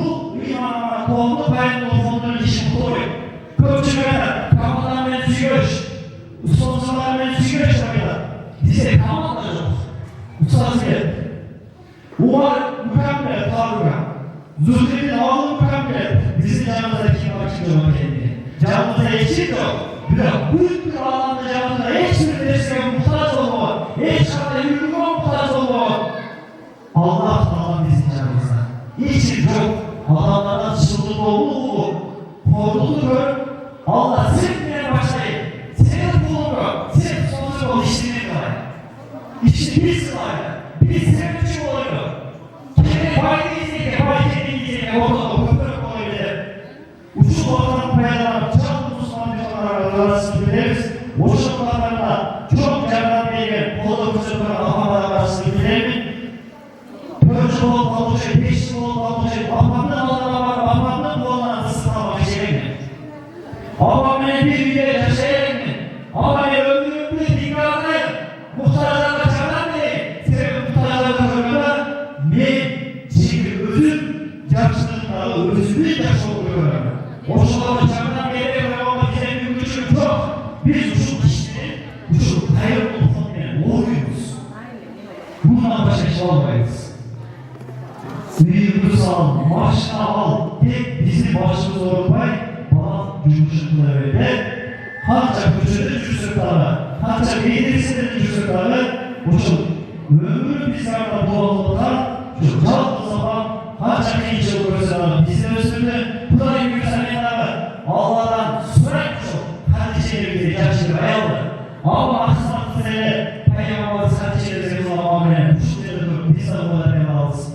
imanına kovdu, ben de o fonların işini koyuyor. Köpçüler, kafadan ben sügöç, ustamızlar ben sügöç yapıyorlar. Bize kamal da yok. Ustaz geldi. Umar mükemmel, Faruk'a. Zülfet'in ağlı mükemmel. Bizim canımıza kim açıklıyor kendini? Canımıza eksik yok. Büyük bir alanda canımıza hiçbir desteğe muhtaç olma. Hiç kadar yürüme muhtaç olma. Allah Teala bizim canımıza. Hiç yok. Adamlardan çıldık olduğu korkuludur. Allah sevmeye başlayın. Senin bulunur. Senin sonucu ol işini var. İşte biz var. Biz sevmiş oluyor. Kendi fayda izleyecek, fayda izleyecek, orada köpük olabilir. Uçuk ortadan payalar, çok Müslüman insanlar arasını biliriz. Uçuk ortalarında çok canlar beygir, kolu kızıklar, ahmalar arasını bilir mi? Pörcü ol, balıcı, peşli ol, balıcı, ahmanın alana var, ahmanın koluna ısıtma başlayacak mı? Ama beni bir güzel yaşayacak mı? Ama beni ömrümde dikkatli, muhtarlarla çanan mı? Ben çünkü özüm yaşlılıkları, özümü yaşlıyorum. Boşluğu çağından geliyor ama bize bir gücüm çok. Biz uçuk kişinin, uçuk hayır olduğunu doğruyuz. Bundan başka şey olmayız. Büyüğümüz al, maaşını al, hep bizim başımız olmay, bana yumuşaklığı öyle. Hatta gücünün cüzükleri, hatta beğenirsinin cüzükleri, uçuk. Ömrü biz yarda doğallıklar, şu canlı zaman kaç genç yıl görseler bizi özgürlüğü, bu da en güzel yanları. Allah'tan sürekli çok kardeşlerimizi yaşlı ayaldı. Ama aksatlı sene Peygamberimiz kardeşlerimizi Allah'ın kuşları biz de burada devalız.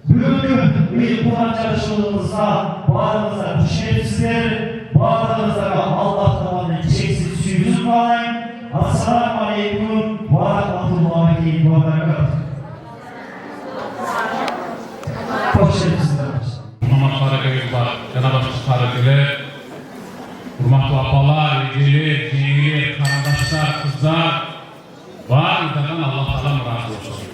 Bugün bir Kur'an çalışmalarımızda, bağrımızda bu şerefsizler, bağrımızda Allah Teala'nın çeksiz suyumuz bağlayın. Assalamu alaikum wa rahmatullahi wa barakatuh. Muhammed Karagözler, Cenab-ı Karagözler, hurmatlı apalar, eceler, cengiler, kardeşler, kızlar, baridadan Allah Teala razı olsun.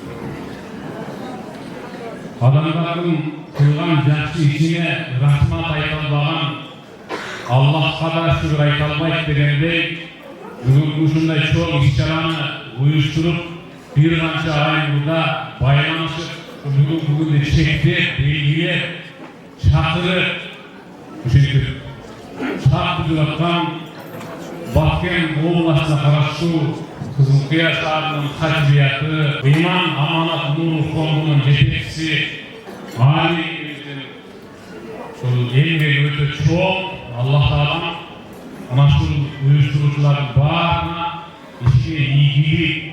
Adamların kıyılan yaxşı işine rahmat aytalmağın, Allah'a da şükür aytalmayıp degende, bugün şunday çok işçilerini uyuşturup, bir qancha ay burada baylanışıp, bugün çektep, belgilep, çakırıp, çünkü çakırıp atkan Batken oğulasına karşı Kızılkaya şahrının hacbiyatı, İman Amanat Nuru Fondu'nun yetekçisi, alimimizin emri öte çok, Allah Teala ana şu uyuşturucuların bağrına işine ilgili